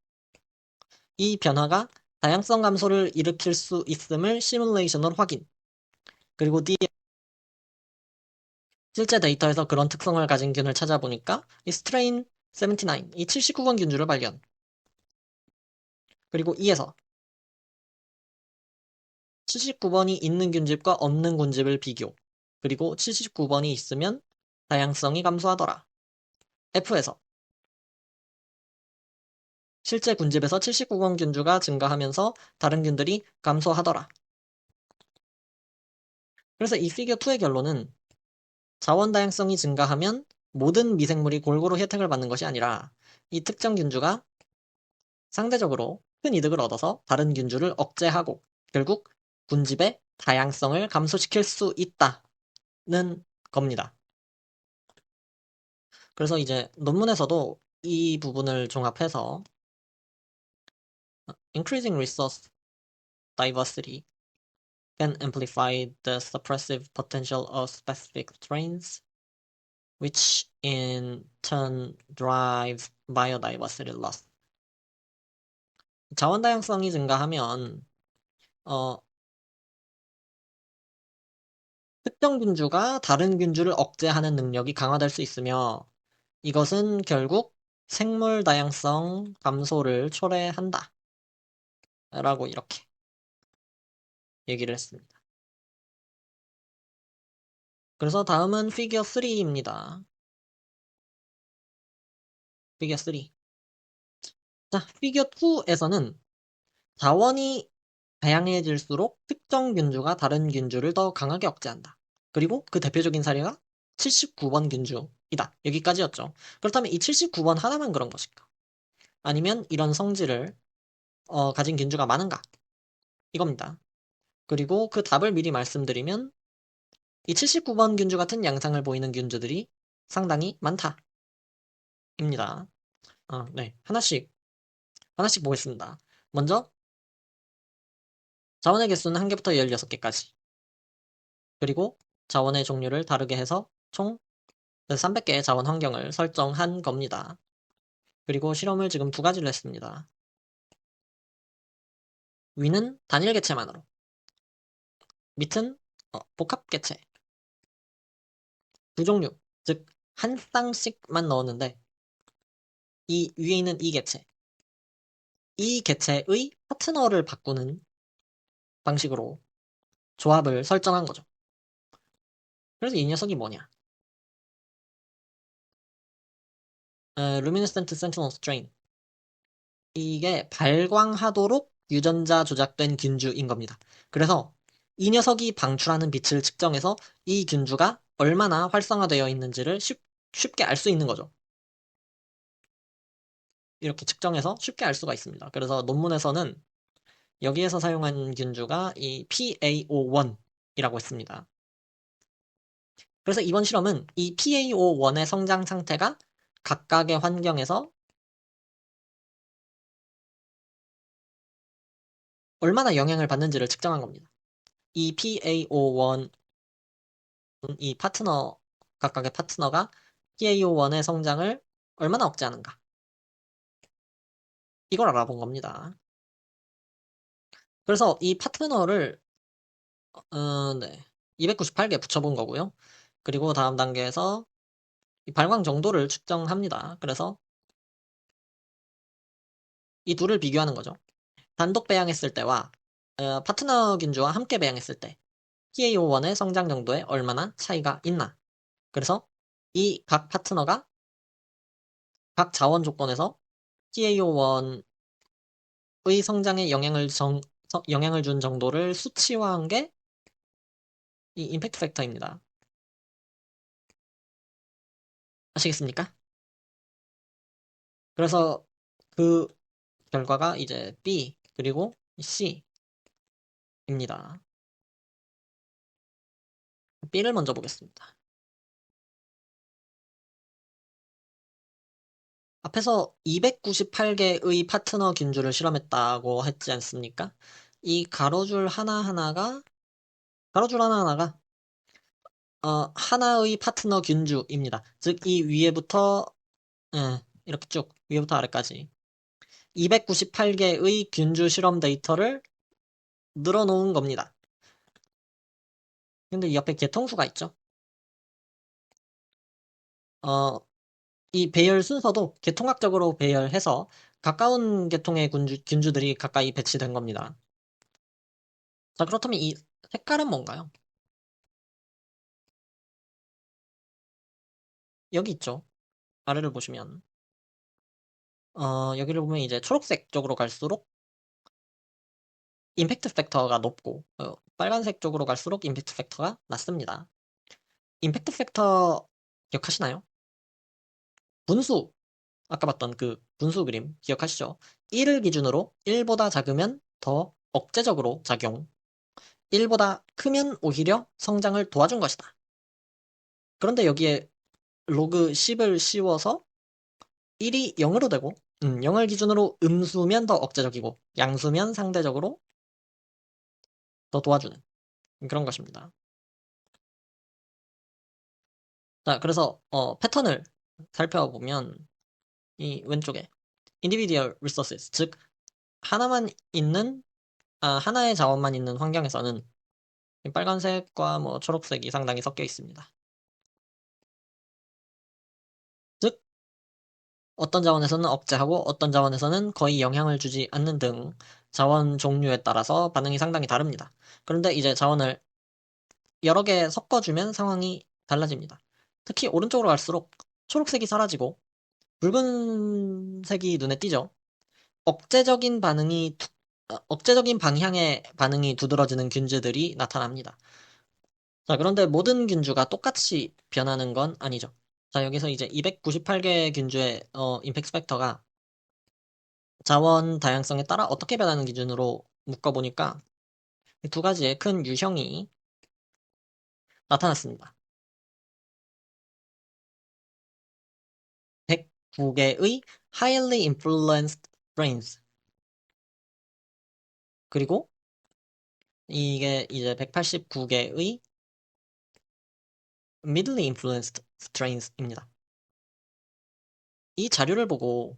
이 변화가 다양성 감소를 일으킬 수 있음을 시뮬레이션으로 확인. 그리고 D 실제 데이터에서 그런 특성을 가진 균을 찾아보니까 이 스트레인 79, 이 79번 균주를 발견. 그리고 이에서 79번이 있는 균집과 없는 균집을 비교. 그리고 79번이 있으면 다양성이 감소하더라. F에서 실제 균집에서 79번 균주가 증가하면서 다른 균들이 감소하더라. 그래서 이 피겨 2의 결론은 자원 다양성이 증가하면 모든 미생물이 골고루 혜택을 받는 것이 아니라 이 특정 균주가 상대적으로 큰 이득을 얻어서 다른 균주를 억제하고 결국 군집의 다양성을 감소시킬 수 있다는 겁니다. 그래서 이제 논문에서도 이 부분을 종합해서 increasing resource diversity can amplify the suppressive potential of specific strains, which in turn drives biodiversity loss. 자원 다양성이 증가하면 특정 균주가 다른 균주를 억제하는 능력이 강화될 수 있으며 이것은 결국 생물 다양성 감소를 초래한다. 라고 이렇게 얘기를 했습니다. 그래서 다음은 피겨 3입니다. 피겨 3. 자, 피겨 2에서는 자원이 다양해질수록 특정 균주가 다른 균주를 더 강하게 억제한다. 그리고 그 대표적인 사례가 79번 균주이다. 여기까지였죠. 그렇다면 이 79번 하나만 그런 것일까? 아니면 이런 성질을 가진 균주가 많은가? 이겁니다. 그리고 그 답을 미리 말씀드리면 이 79번 균주 같은 양상을 보이는 균주들이 상당히 많다입니다. 네. 하나씩 보겠습니다. 먼저 자원의 개수는 1개부터 16개까지. 그리고 자원의 종류를 다르게 해서 총 300개의 자원 환경을 설정한 겁니다. 그리고 실험을 지금 2가지를 했습니다. 위는 단일 개체만으로, 밑은 복합 개체. 두 종류, 즉 한 쌍씩만 넣었는데 이 위에 있는 이 개체, 이 개체의 파트너를 바꾸는 방식으로 조합을 설정한 거죠. 그래서 이 녀석이 뭐냐? Luminescent Sentinel Strain. 이게 발광하도록 유전자 조작된 균주인 겁니다. 그래서 이 녀석이 방출하는 빛을 측정해서 이 균주가 얼마나 활성화되어 있는지를 쉽게 알 수 있는 거죠. 이렇게 측정해서 쉽게 알 수가 있습니다. 그래서 논문에서는 여기에서 사용한 균주가 이 PAO1이라고 했습니다. 그래서 이번 실험은 이 PAO1의 성장 상태가 각각의 환경에서 얼마나 영향을 받는지를 측정한 겁니다. 이 PAO1, 이 각각의 파트너가 PAO1의 성장을 얼마나 억제하는가. 이걸 알아본 겁니다. 그래서 이 파트너를, 네, 298개 붙여본 거고요. 그리고 다음 단계에서 이 발광 정도를 측정합니다. 그래서 이 둘을 비교하는 거죠. 단독 배양했을 때와 파트너 균주와 함께 배양했을 때 PAO1의 성장 정도에 얼마나 차이가 있나. 그래서 이 각 파트너가 각 자원 조건에서 PAO1의 성장에 영향을 준 정도를 수치화한 게 이 임팩트 팩터입니다. 아시겠습니까? 그래서 그 결과가 이제 B 그리고 C입니다. B를 먼저 보겠습니다. 앞에서 298개의 파트너 균주를 실험했다고 했지 않습니까? 이 가로줄 하나하나가 하나의 파트너 균주입니다. 즉, 이 위에부터 이렇게 쭉 위에부터 아래까지 298개의 균주 실험 데이터를 늘어놓은 겁니다. 근데 이 옆에 개통수가 있죠. 이 배열 순서도 계통학적으로 배열해서 가까운 계통의 균주들이 가까이 배치된 겁니다. 자, 그렇다면 이 색깔은 뭔가요? 여기 있죠. 아래를 보시면 여기를 보면 이제 초록색 쪽으로 갈수록 임팩트 팩터가 높고 빨간색 쪽으로 갈수록 임팩트 팩터가 낮습니다. 임팩트 팩터 기억하시나요? 분수 아까 봤던 그 분수 그림 기억하시죠? 1을 기준으로 1보다 작으면 더 억제적으로 작용, 1보다 크면 오히려 성장을 도와준 것이다. 그런데 여기에 로그 10을 씌워서 1이 0으로 되고 0을 기준으로 음수면 더 억제적이고 양수면 상대적으로 더 도와주는 그런 것입니다. 자, 그래서 패턴을 살펴보면 이 왼쪽에 individual resources, 즉 하나만 있는 하나의 자원만 있는 환경에서는 이 빨간색과 뭐 초록색이 상당히 섞여 있습니다. 즉 어떤 자원에서는 억제하고 어떤 자원에서는 거의 영향을 주지 않는 등 자원 종류에 따라서 반응이 상당히 다릅니다. 그런데 이제 자원을 여러 개 섞어주면 상황이 달라집니다. 특히 오른쪽으로 갈수록 초록색이 사라지고 붉은색이 눈에 띄죠. 억제적인 억제적인 방향의 반응이 두드러지는 균주들이 나타납니다. 자, 그런데 모든 균주가 똑같이 변하는 건 아니죠. 자, 여기서 이제 298개 균주의 임팩트 팩터가 자원 다양성에 따라 어떻게 변하는 기준으로 묶어보니까 두 가지의 큰 유형이 나타났습니다. 109개의 highly influenced brains, 그리고 이게 이제 189개의 middle influenced strains입니다. 이 자료를 보고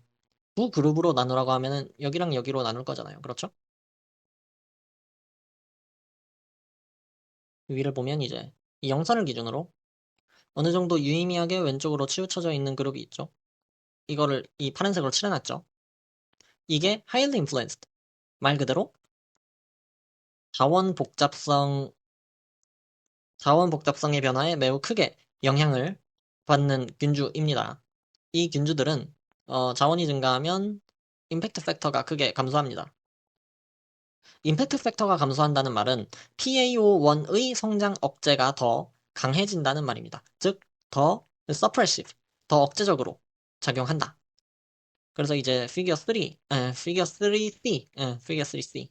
두 그룹으로 나누라고 하면은 여기랑 여기로 나눌 거잖아요. 그렇죠? 위를 보면 이제 이 영선을 기준으로 어느 정도 유의미하게 왼쪽으로 치우쳐져 있는 그룹이 있죠. 이거를 이 파란색으로 칠해놨죠. 이게 highly influenced. 말 그대로 자원 복잡성, 자원 복잡성의 변화에 매우 크게 영향을 받는 균주입니다. 이 균주들은 자원이 증가하면 임팩트 팩터가 크게 감소합니다. 임팩트 팩터가 감소한다는 말은 PaO1의 성장 억제가 더 강해진다는 말입니다. 즉, 더 suppressive, 더 억제적으로 작용한다. 그래서 이제 figure 3C, figure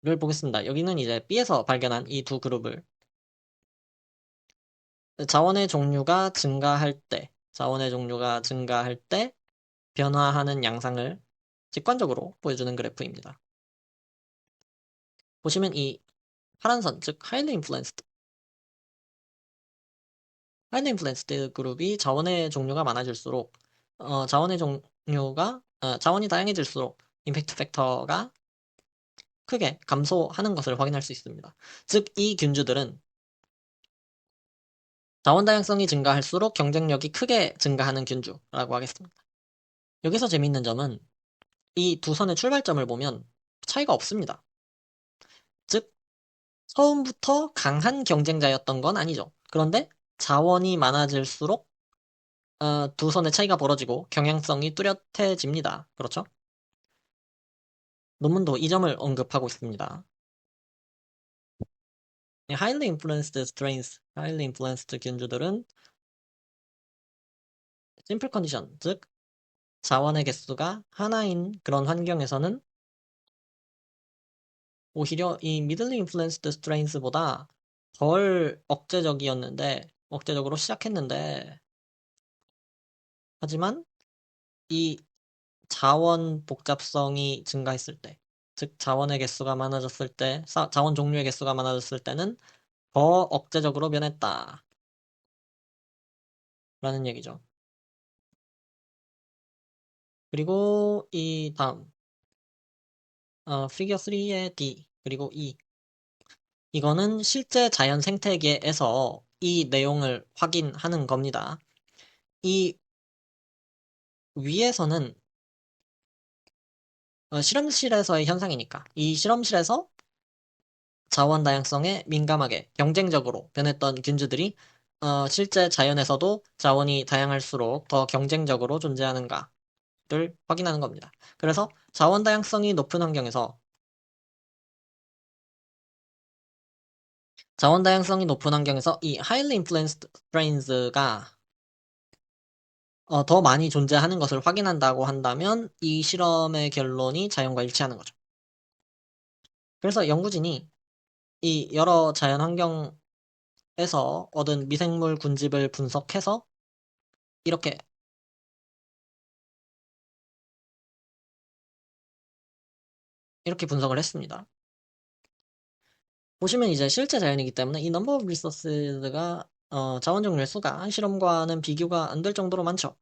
3C를 보겠습니다. 여기는 이제 B에서 발견한 이 두 그룹을 자원의 종류가 증가할 때 변화하는 양상을 직관적으로 보여주는 그래프입니다. 보시면 이 파란 선, 즉 highly influenced 그룹이 자원의 종류가 많아질수록 자원이 다양해질수록 임팩트 팩터가 크게 감소하는 것을 확인할 수 있습니다. 즉, 이 균주들은 자원 다양성이 증가할수록 경쟁력이 크게 증가하는 균주라고 하겠습니다. 여기서 재미있는 점은 이 두 선의 출발점을 보면 차이가 없습니다. 즉, 처음부터 강한 경쟁자였던 건 아니죠. 그런데 자원이 많아질수록 두 선의 차이가 벌어지고 경향성이 뚜렷해집니다. 그렇죠? 논문도 이 점을 언급하고 있습니다. highly influenced 균주들은 simple condition, 즉 자원의 개수가 하나인 그런 환경에서는 오히려 이 middle influenced strains보다 덜 억제적으로 시작했는데, 하지만 이 자원 복잡성이 증가했을 때, 즉 자원의 개수가 많아졌을 때, 자원 종류의 개수가 많아졌을 때는 더 억제적으로 변했다라는 얘기죠. 그리고 이 다음 피겨 3의 D 그리고 E, 이거는 실제 자연 생태계에서 이 내용을 확인하는 겁니다. 이 위에서는 실험실에서의 현상이니까 이 실험실에서 자원 다양성에 민감하게 경쟁적으로 변했던 균주들이 실제 자연에서도 자원이 다양할수록 더 경쟁적으로 존재하는가를 확인하는 겁니다. 그래서 자원 다양성이 높은 환경에서 이 highly influenced strains가 더 많이 존재하는 것을 확인한다고 한다면 이 실험의 결론이 자연과 일치하는 거죠. 그래서 연구진이 이 여러 자연 환경에서 얻은 미생물 군집을 분석해서 이렇게 분석을 했습니다. 보시면 이제 실제 자연이기 때문에 이 number of resources가 자원 종류의 수가 실험과는 비교가 안 될 정도로 많죠.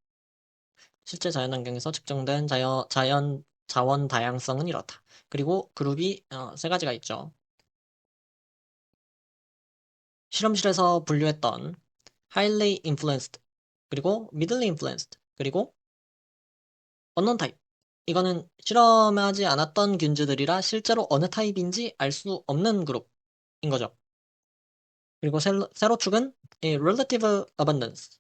실제 자연 환경에서 측정된 자원 다양성은 이렇다. 그리고 그룹이 세 가지가 있죠. 실험실에서 분류했던 highly influenced, 그리고 middle influenced, 그리고 unknown type. 이거는 실험하지 않았던 균주들이라 실제로 어느 타입인지 알 수 없는 그룹인 거죠. 그리고 세로 축은 이 relative abundance,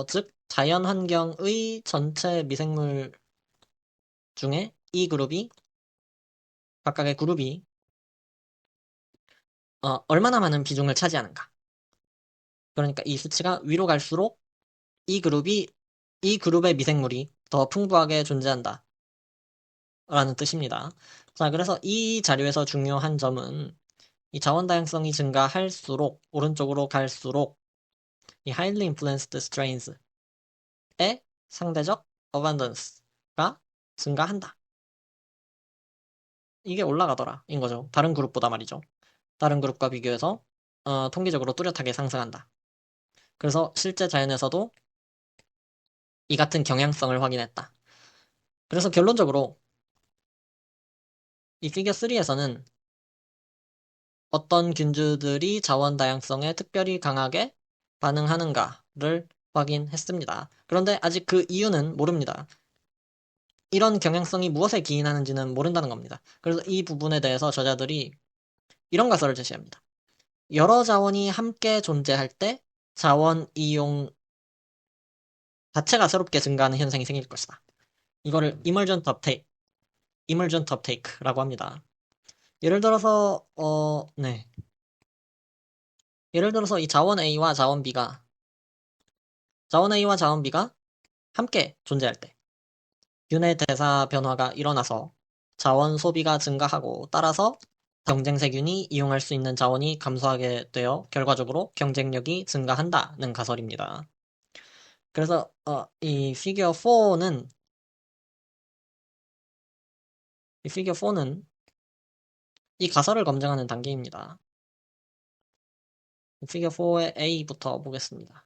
즉 자연 환경의 전체 미생물 중에 각각의 그룹이 얼마나 많은 비중을 차지하는가. 그러니까 이 수치가 위로 갈수록 이 그룹의 미생물이 더 풍부하게 존재한다 라는 뜻입니다. 자, 그래서 이 자료에서 중요한 점은 이 자원 다양성이 증가할수록 오른쪽으로 갈수록 이 highly influenced strains의 상대적 abundance가 증가한다. 이게 올라가더라 인 거죠. 다른 그룹보다 말이죠. 다른 그룹과 비교해서 통계적으로 뚜렷하게 상승한다. 그래서 실제 자연에서도 이 같은 경향성을 확인했다. 그래서 결론적으로 이 피겨 3에서는 어떤 균주들이 자원 다양성에 특별히 강하게 반응하는가를 확인했습니다. 그런데 아직 그 이유는 모릅니다. 이런 경향성이 무엇에 기인하는지는 모른다는 겁니다. 그래서 이 부분에 대해서 저자들이 이런 가설을 제시합니다. 여러 자원이 함께 존재할 때 자원 이용 자체가 새롭게 증가하는 현상이 생길 것이다. 이거를 emergent uptake라고 합니다. 예를 들어서 네. 예를 들어서 이 자원 A와 자원 B가 함께 존재할 때 균의 대사 변화가 일어나서 자원 소비가 증가하고 따라서 경쟁세균이 이용할 수 있는 자원이 감소하게 되어 결과적으로 경쟁력이 증가한다는 가설입니다. 그래서 이 피겨 4는 이 가설을 검증하는 단계입니다. 피겨 4의 A부터 보겠습니다.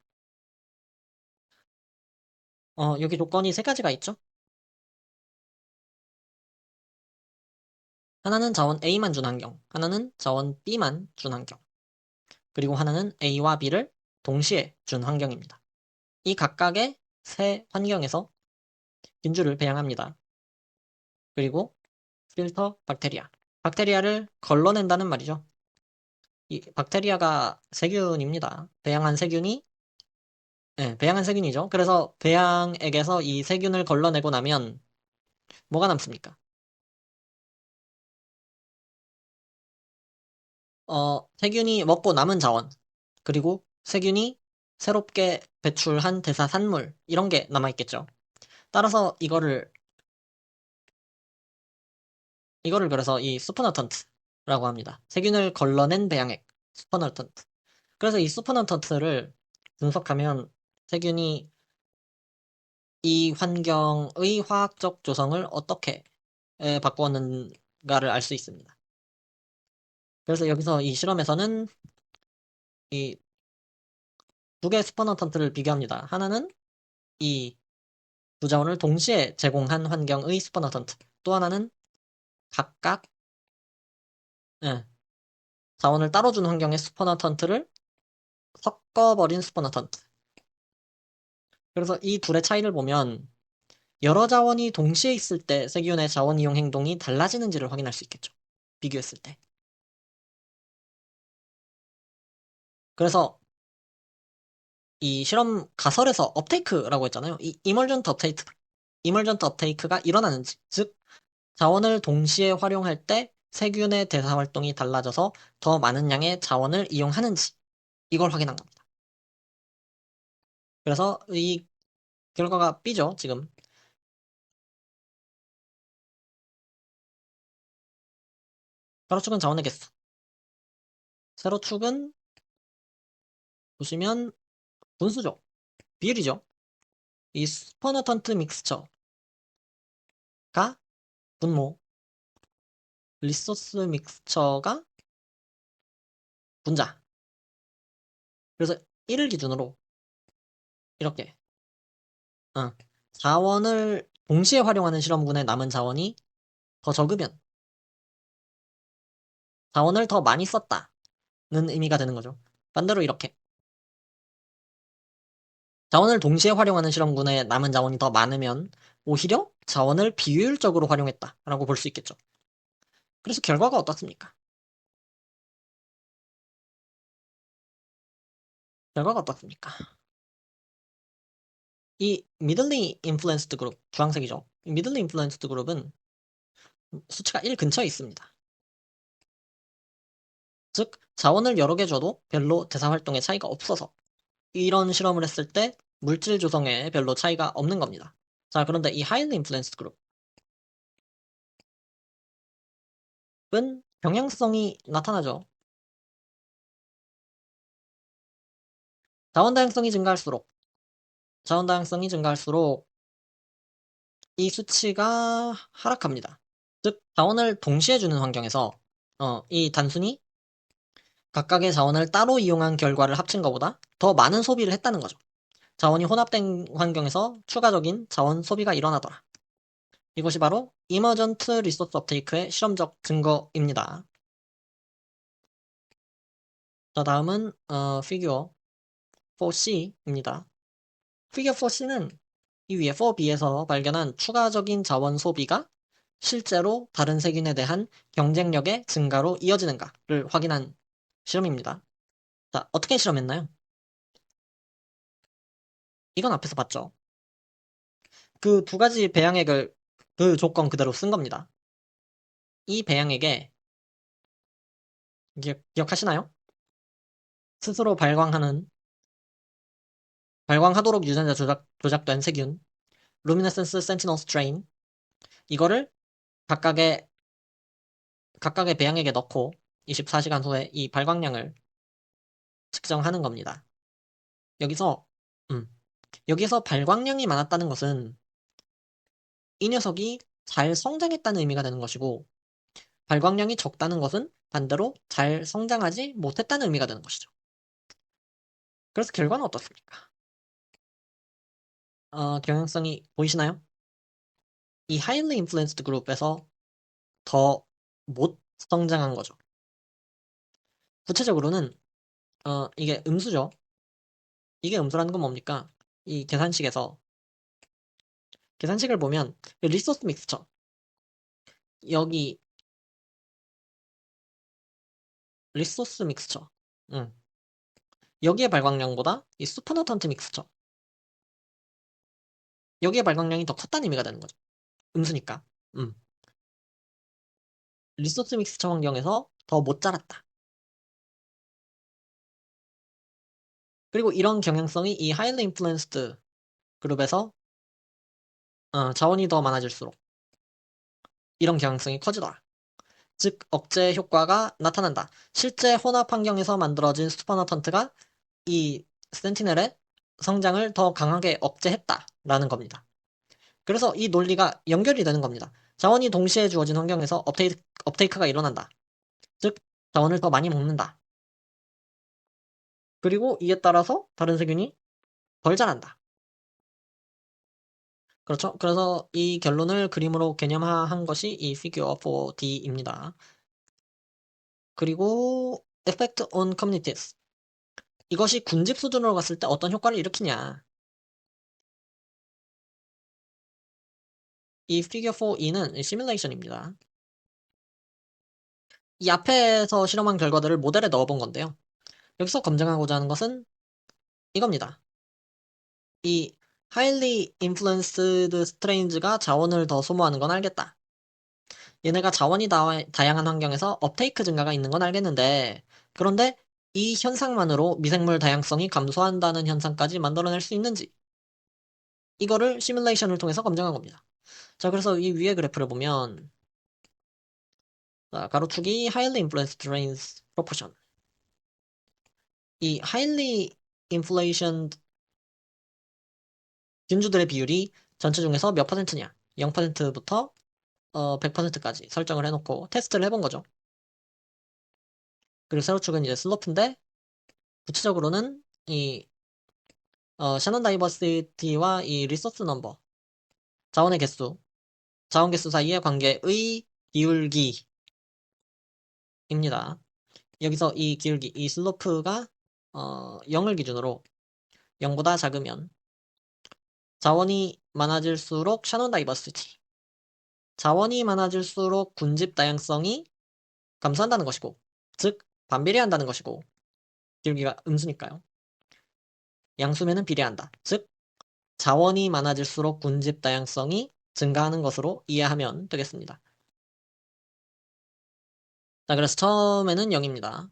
여기 조건이 세 가지가 있죠? 하나는 자원 A만 준 환경, 하나는 자원 B만 준 환경, 그리고 하나는 A와 B를 동시에 준 환경입니다. 이 각각의 세 환경에서 균주를 배양합니다. 그리고 필터 박테리아. 박테리아를 걸러낸다는 말이죠. 이 박테리아가 세균입니다. 배양한 세균이죠. 그래서 배양액에서 이 세균을 걸러내고 나면 뭐가 남습니까? 세균이 먹고 남은 자원, 그리고 세균이 새롭게 배출한 대사산물, 이런 게 남아있겠죠. 따라서 이거를 그래서 이 슈퍼너턴트라고 합니다. 세균을 걸러낸 배양액, 슈퍼너턴트. 그래서 이 슈퍼너턴트를 분석하면 세균이 이 환경의 화학적 조성을 어떻게 바꾸었는가를 알 수 있습니다. 그래서 여기서 이 실험에서는 이 두 개의 슈퍼너턴트를 비교합니다. 하나는 이 두 자원을 동시에 제공한 환경의 슈퍼너턴트, 또 하나는 각각 예, 자원을 따로 준 환경의 슈퍼나턴트를 섞어버린 슈퍼나턴트. 그래서 이 둘의 차이를 보면 여러 자원이 동시에 있을 때 세균의 자원 이용 행동이 달라지는지를 확인할 수 있겠죠. 비교했을 때. 그래서 이 실험 가설에서 업테이크라고 했잖아요. 이 이멀전트 업테이크가 일어나는지, 즉 자원을 동시에 활용할 때 세균의 대사 활동이 달라져서 더 많은 양의 자원을 이용하는지 이걸 확인한 겁니다. 그래서 이 결과가 B죠, 지금. 가로축은 자원의 개수. 세로축은 보시면 분수죠. 비율이죠. 이 슈퍼너턴트 믹스처가 분모, 리소스 믹스처가 분자. 그래서 1을 기준으로 이렇게 자원을 동시에 활용하는 실험군의 남은 자원이 더 적으면 자원을 더 많이 썼다는 의미가 되는 거죠. 반대로 이렇게 자원을 동시에 활용하는 실험군의 남은 자원이 더 많으면 오히려 자원을 비효율적으로 활용했다라고 볼 수 있겠죠. 그래서 결과가 어떻습니까? 결과가 어떻습니까? 이 미들리 인플루언스드 그룹, 주황색이죠. 미들리 인플루언스드 그룹은 수치가 1 근처에 있습니다. 즉, 자원을 여러 개 줘도 별로 대사 활동에 차이가 없어서 이런 실험을 했을 때 물질 조성에 별로 차이가 없는 겁니다. 자, 그런데 이 하이리 인플루언스드 그룹은 경향성이 나타나죠. 자원 다양성이 증가할수록 자원 다양성이 증가할수록 이 수치가 하락합니다. 즉, 자원을 동시에 주는 환경에서 이 단순히 각각의 자원을 따로 이용한 결과를 합친 것보다 더 많은 소비를 했다는 거죠. 자원이 혼합된 환경에서 추가적인 자원 소비가 일어나더라. 이것이 바로 이머전트 리소스 업테이크의 실험적 증거입니다. 자, 다음은 피규어 4C입니다. 피규어 4C는 이 위에 4B에서 발견한 추가적인 자원 소비가 실제로 다른 세균에 대한 경쟁력의 증가로 이어지는가를 확인한 실험입니다. 자, 어떻게 실험했나요? 이건 앞에서 봤죠. 그 두 가지 배양액을 그 조건 그대로 쓴 겁니다. 이 배양액에 기억하시나요? 스스로 발광하도록 유전자 조작된 세균, 루미네센스 센티널 스트레인, 이거를 각각의 배양액에 넣고 24시간 후에 이 발광량을 측정하는 겁니다. 여기서 음, 여기서 발광량이 많았다는 것은 이 녀석이 잘 성장했다는 의미가 되는 것이고, 발광량이 적다는 것은 반대로 잘 성장하지 못했다는 의미가 되는 것이죠. 그래서 결과는 어떻습니까? 경향성이 보이시나요? 이 highly influenced 그룹에서 더 못 성장한 거죠. 구체적으로는 이게 음수죠. 이게 음수라는 건 뭡니까? 이 계산식을 보면 리소스 믹스처, 여기 리소스 믹스처, 음, 여기의 발광량보다 이 슈퍼노턴트 믹스처, 여기의 발광량이 더 컸다는 의미가 되는 거죠. 음수니까. 음. 리소스 믹스처 환경에서 더 못 자랐다. 그리고 이런 경향성이 이 highly influenced 그룹에서 자원이 더 많아질수록 이런 경향성이 커지더라. 즉, 억제 효과가 나타난다. 실제 혼합 환경에서 만들어진 슈퍼너턴트가 이 센티넬의 성장을 더 강하게 억제했다라는 겁니다. 그래서 이 논리가 연결이 되는 겁니다. 자원이 동시에 주어진 환경에서 업테이크가 일어난다. 즉, 자원을 더 많이 먹는다. 그리고 이에 따라서 다른 세균이 덜 자란다. 그렇죠. 그래서 이 결론을 그림으로 개념화한 것이 이 피규어 4D입니다. 그리고 effect on communities. 이것이 군집 수준으로 갔을 때 어떤 효과를 일으키냐. 이 figure 4e는 시뮬레이션입니다. 이 앞에서 실험한 결과들을 모델에 넣어본 건데요. 여기서 검증하고자 하는 것은 이겁니다. 이 highly influenced strains가 자원을 더 소모하는 건 알겠다. 얘네가 자원이 다양한 환경에서 업테이크 증가가 있는 건 알겠는데, 그런데 이 현상만으로 미생물 다양성이 감소한다는 현상까지 만들어낼 수 있는지, 이거를 시뮬레이션을 통해서 검증한 겁니다. 자, 그래서 이 위에 그래프를 보면, 자, 가로축이 highly influenced strains proportion. 이 highly inflated 균주들의 비율이 전체 중에서 몇 퍼센트냐? 0%부터 100%까지 설정을 해놓고 테스트를 해본 거죠. 그리고 세로축은 이제 슬로프인데, 구체적으로는 이 샤넌 다이버시티와 이 리소스 넘버, 자원의 개수, 자원 개수 사이의 관계의 기울기입니다. 여기서 이 기울기, 이 슬로프가 0을 기준으로 0보다 작으면 자원이 많아질수록 샤논 다이버시티, 자원이 많아질수록 군집 다양성이 감소한다는 것이고, 즉 반비례한다는 것이고, 기울기가 음수니까요. 양수면은 비례한다. 즉 자원이 많아질수록 군집 다양성이 증가하는 것으로 이해하면 되겠습니다. 자, 그래서 처음에는 0입니다.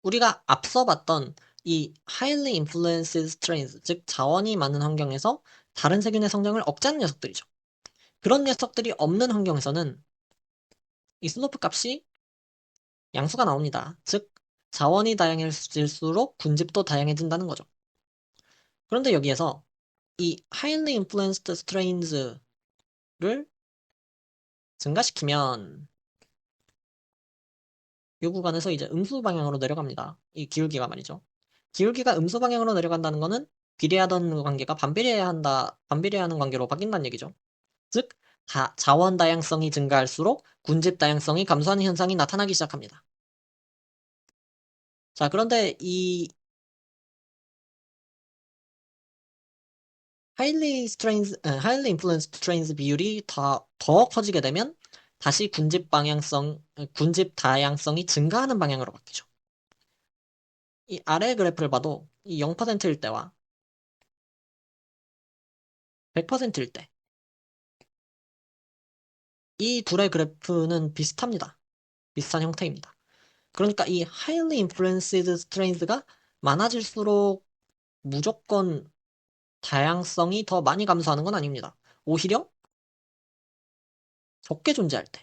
우리가 앞서 봤던 이 highly influenced strains, 즉 자원이 많은 환경에서 다른 세균의 성장을 억제하는 녀석들이죠. 그런 녀석들이 없는 환경에서는 이 슬로프 값이 양수가 나옵니다. 즉 자원이 다양해질수록 군집도 다양해진다는 거죠. 그런데 여기에서 이 highly influenced strains를 증가시키면 이 구간에서 이제 음수 방향으로 내려갑니다. 이 기울기가 말이죠. 기울기가 음수 방향으로 내려간다는 거는 비례하던 관계가 반비례하는 관계로 바뀐다는 얘기죠. 즉, 자원 다양성이 증가할수록 군집 다양성이 감소하는 현상이 나타나기 시작합니다. 자, 그런데 이 highly influenced strains 비율이 더 커지게 되면 다시 군집 다양성이 증가하는 방향으로 바뀌죠. 이 아래 그래프를 봐도 이 0%일 때와 100%일 때, 이 둘의 그래프는 비슷합니다. 비슷한 형태입니다. 그러니까 이 highly influenced strains가 많아질수록 무조건 다양성이 더 많이 감소하는 건 아닙니다. 오히려 적게 존재할 때,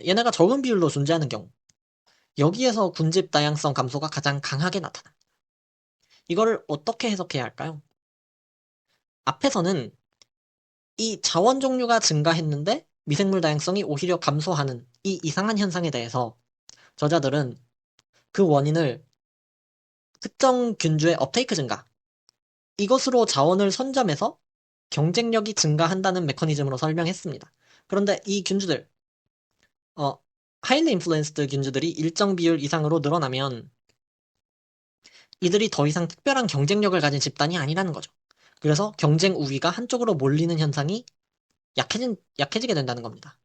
얘네가 적은 비율로 존재하는 경우, 여기에서 군집 다양성 감소가 가장 강하게 나타납니다. 이거를 어떻게 해석해야 할까요? 앞에서는 이 자원 종류가 증가했는데 미생물 다양성이 오히려 감소하는 이 이상한 현상에 대해서 저자들은 그 원인을 특정 균주의 업테이크 증가, 이것으로 자원을 선점해서 경쟁력이 증가한다는 메커니즘으로 설명했습니다. 그런데 이 균주들, 어, 하일리 인플루언스드 균주들이 일정 비율 이상으로 늘어나면 이들이 더 이상 특별한 경쟁력을 가진 집단이 아니라는 거죠. 그래서 경쟁 우위가 한쪽으로 몰리는 현상이 약해지게 된다는 겁니다.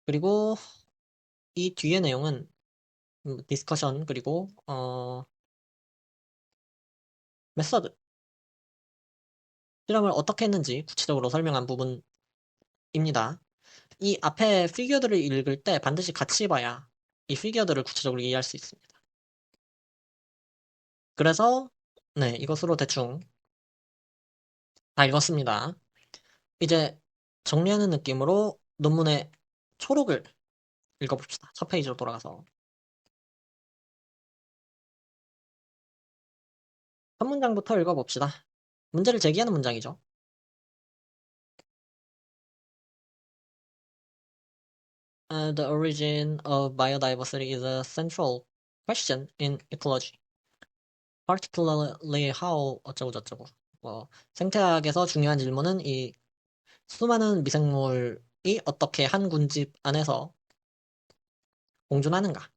그리고 이 뒤의 내용은 디스커션 그리고 메서드, 실험을 어떻게 했는지 구체적으로 설명한 부분입니다. 이 앞에 피규어들을 읽을 때 반드시 같이 봐야 이 피규어들을 구체적으로 이해할 수 있습니다. 그래서 네, 이것으로 대충 다 읽었습니다. 이제 정리하는 느낌으로 논문의 초록을 읽어봅시다. 첫 페이지로 돌아가서. 첫 문장부터 읽어봅시다. 문제를 제기하는 문장이죠. The origin of biodiversity is a central question in ecology. Particularly how 어쩌고저쩌고. 생태학에서 중요한 질문은 이 수많은 미생물이 어떻게 한 군집 안에서 공존하는가.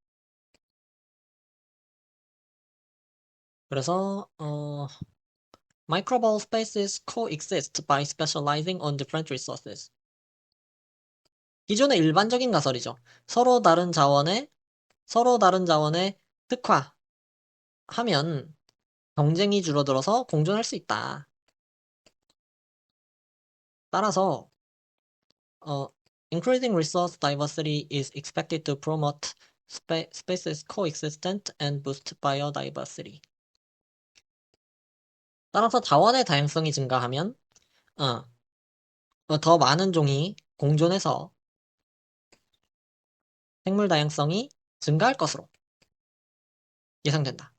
그래서 microbial species coexist by specializing on different resources. 기존의 일반적인 가설이죠. 서로 다른 자원에 서로 다른 자원에 특화하면 경쟁이 줄어들어서 공존할 수 있다. 따라서 어, increasing resource diversity is expected to promote species coexistence and boost biodiversity. 따라서 자원의 다양성이 증가하면 어, 더 많은 종이 공존해서 생물 다양성이 증가할 것으로 예상된다.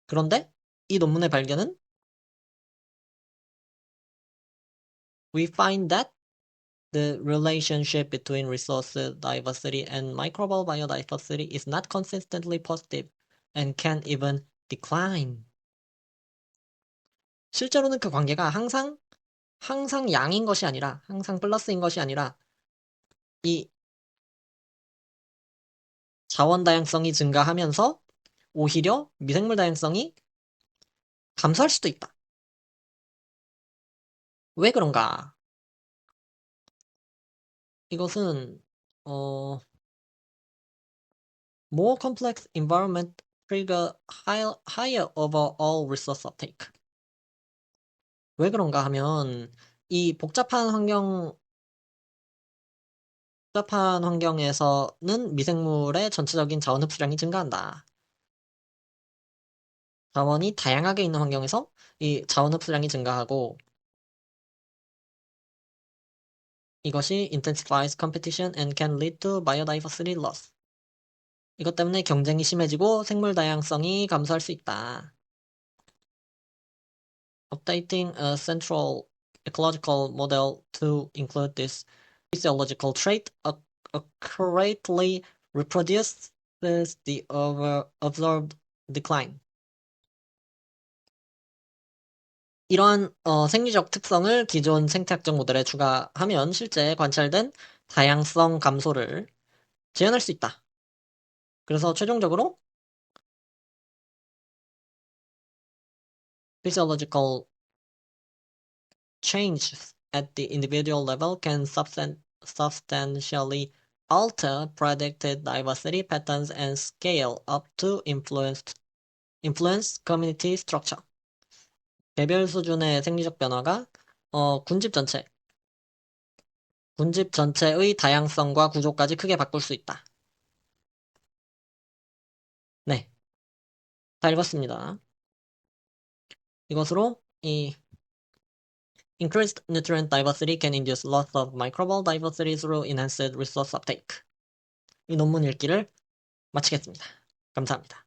그런데 이 논문의 발견은 we find that the relationship between resource diversity and microbial biodiversity is not consistently positive and can even decline. 실제로는 그 관계가 항상 양인 것이 아니라, 항상 플러스인 것이 아니라, 이 자원 다양성이 증가하면서 오히려 미생물 다양성이 감소할 수도 있다. 왜 그런가? 이것은 more complex environment trigger higher overall resource uptake. 왜 그런가 하면 이 복잡한 환경에서는 미생물의 전체적인 자원 흡수량이 증가한다. 자원이 다양하게 있는 환경에서 이 자원 흡수량이 증가하고 이것이 intensifies competition and can lead to biodiversity loss. 이것 때문에 경쟁이 심해지고 생물 다양성이 감소할 수 있다. Updating a central ecological model to include this physiological trait accurately reproduces the observed decline. 이러한 생리적 특성을 기존 생태학적 모델에 추가하면 실제 관찰된 다양성 감소를 재현할 수 있다. 그래서 최종적으로 physiological changes at the individual level can substantially alter predicted diversity patterns and scale up to influence community structure. 개별 수준의 생리적 변화가 군집 전체의 다양성과 구조까지 크게 바꿀 수 있다. 네, 다 읽었습니다. 이것으로 이 increased nutrient diversity can induce loss of microbial diversity through enhanced resource uptake. 이 논문 읽기를 마치겠습니다. 감사합니다.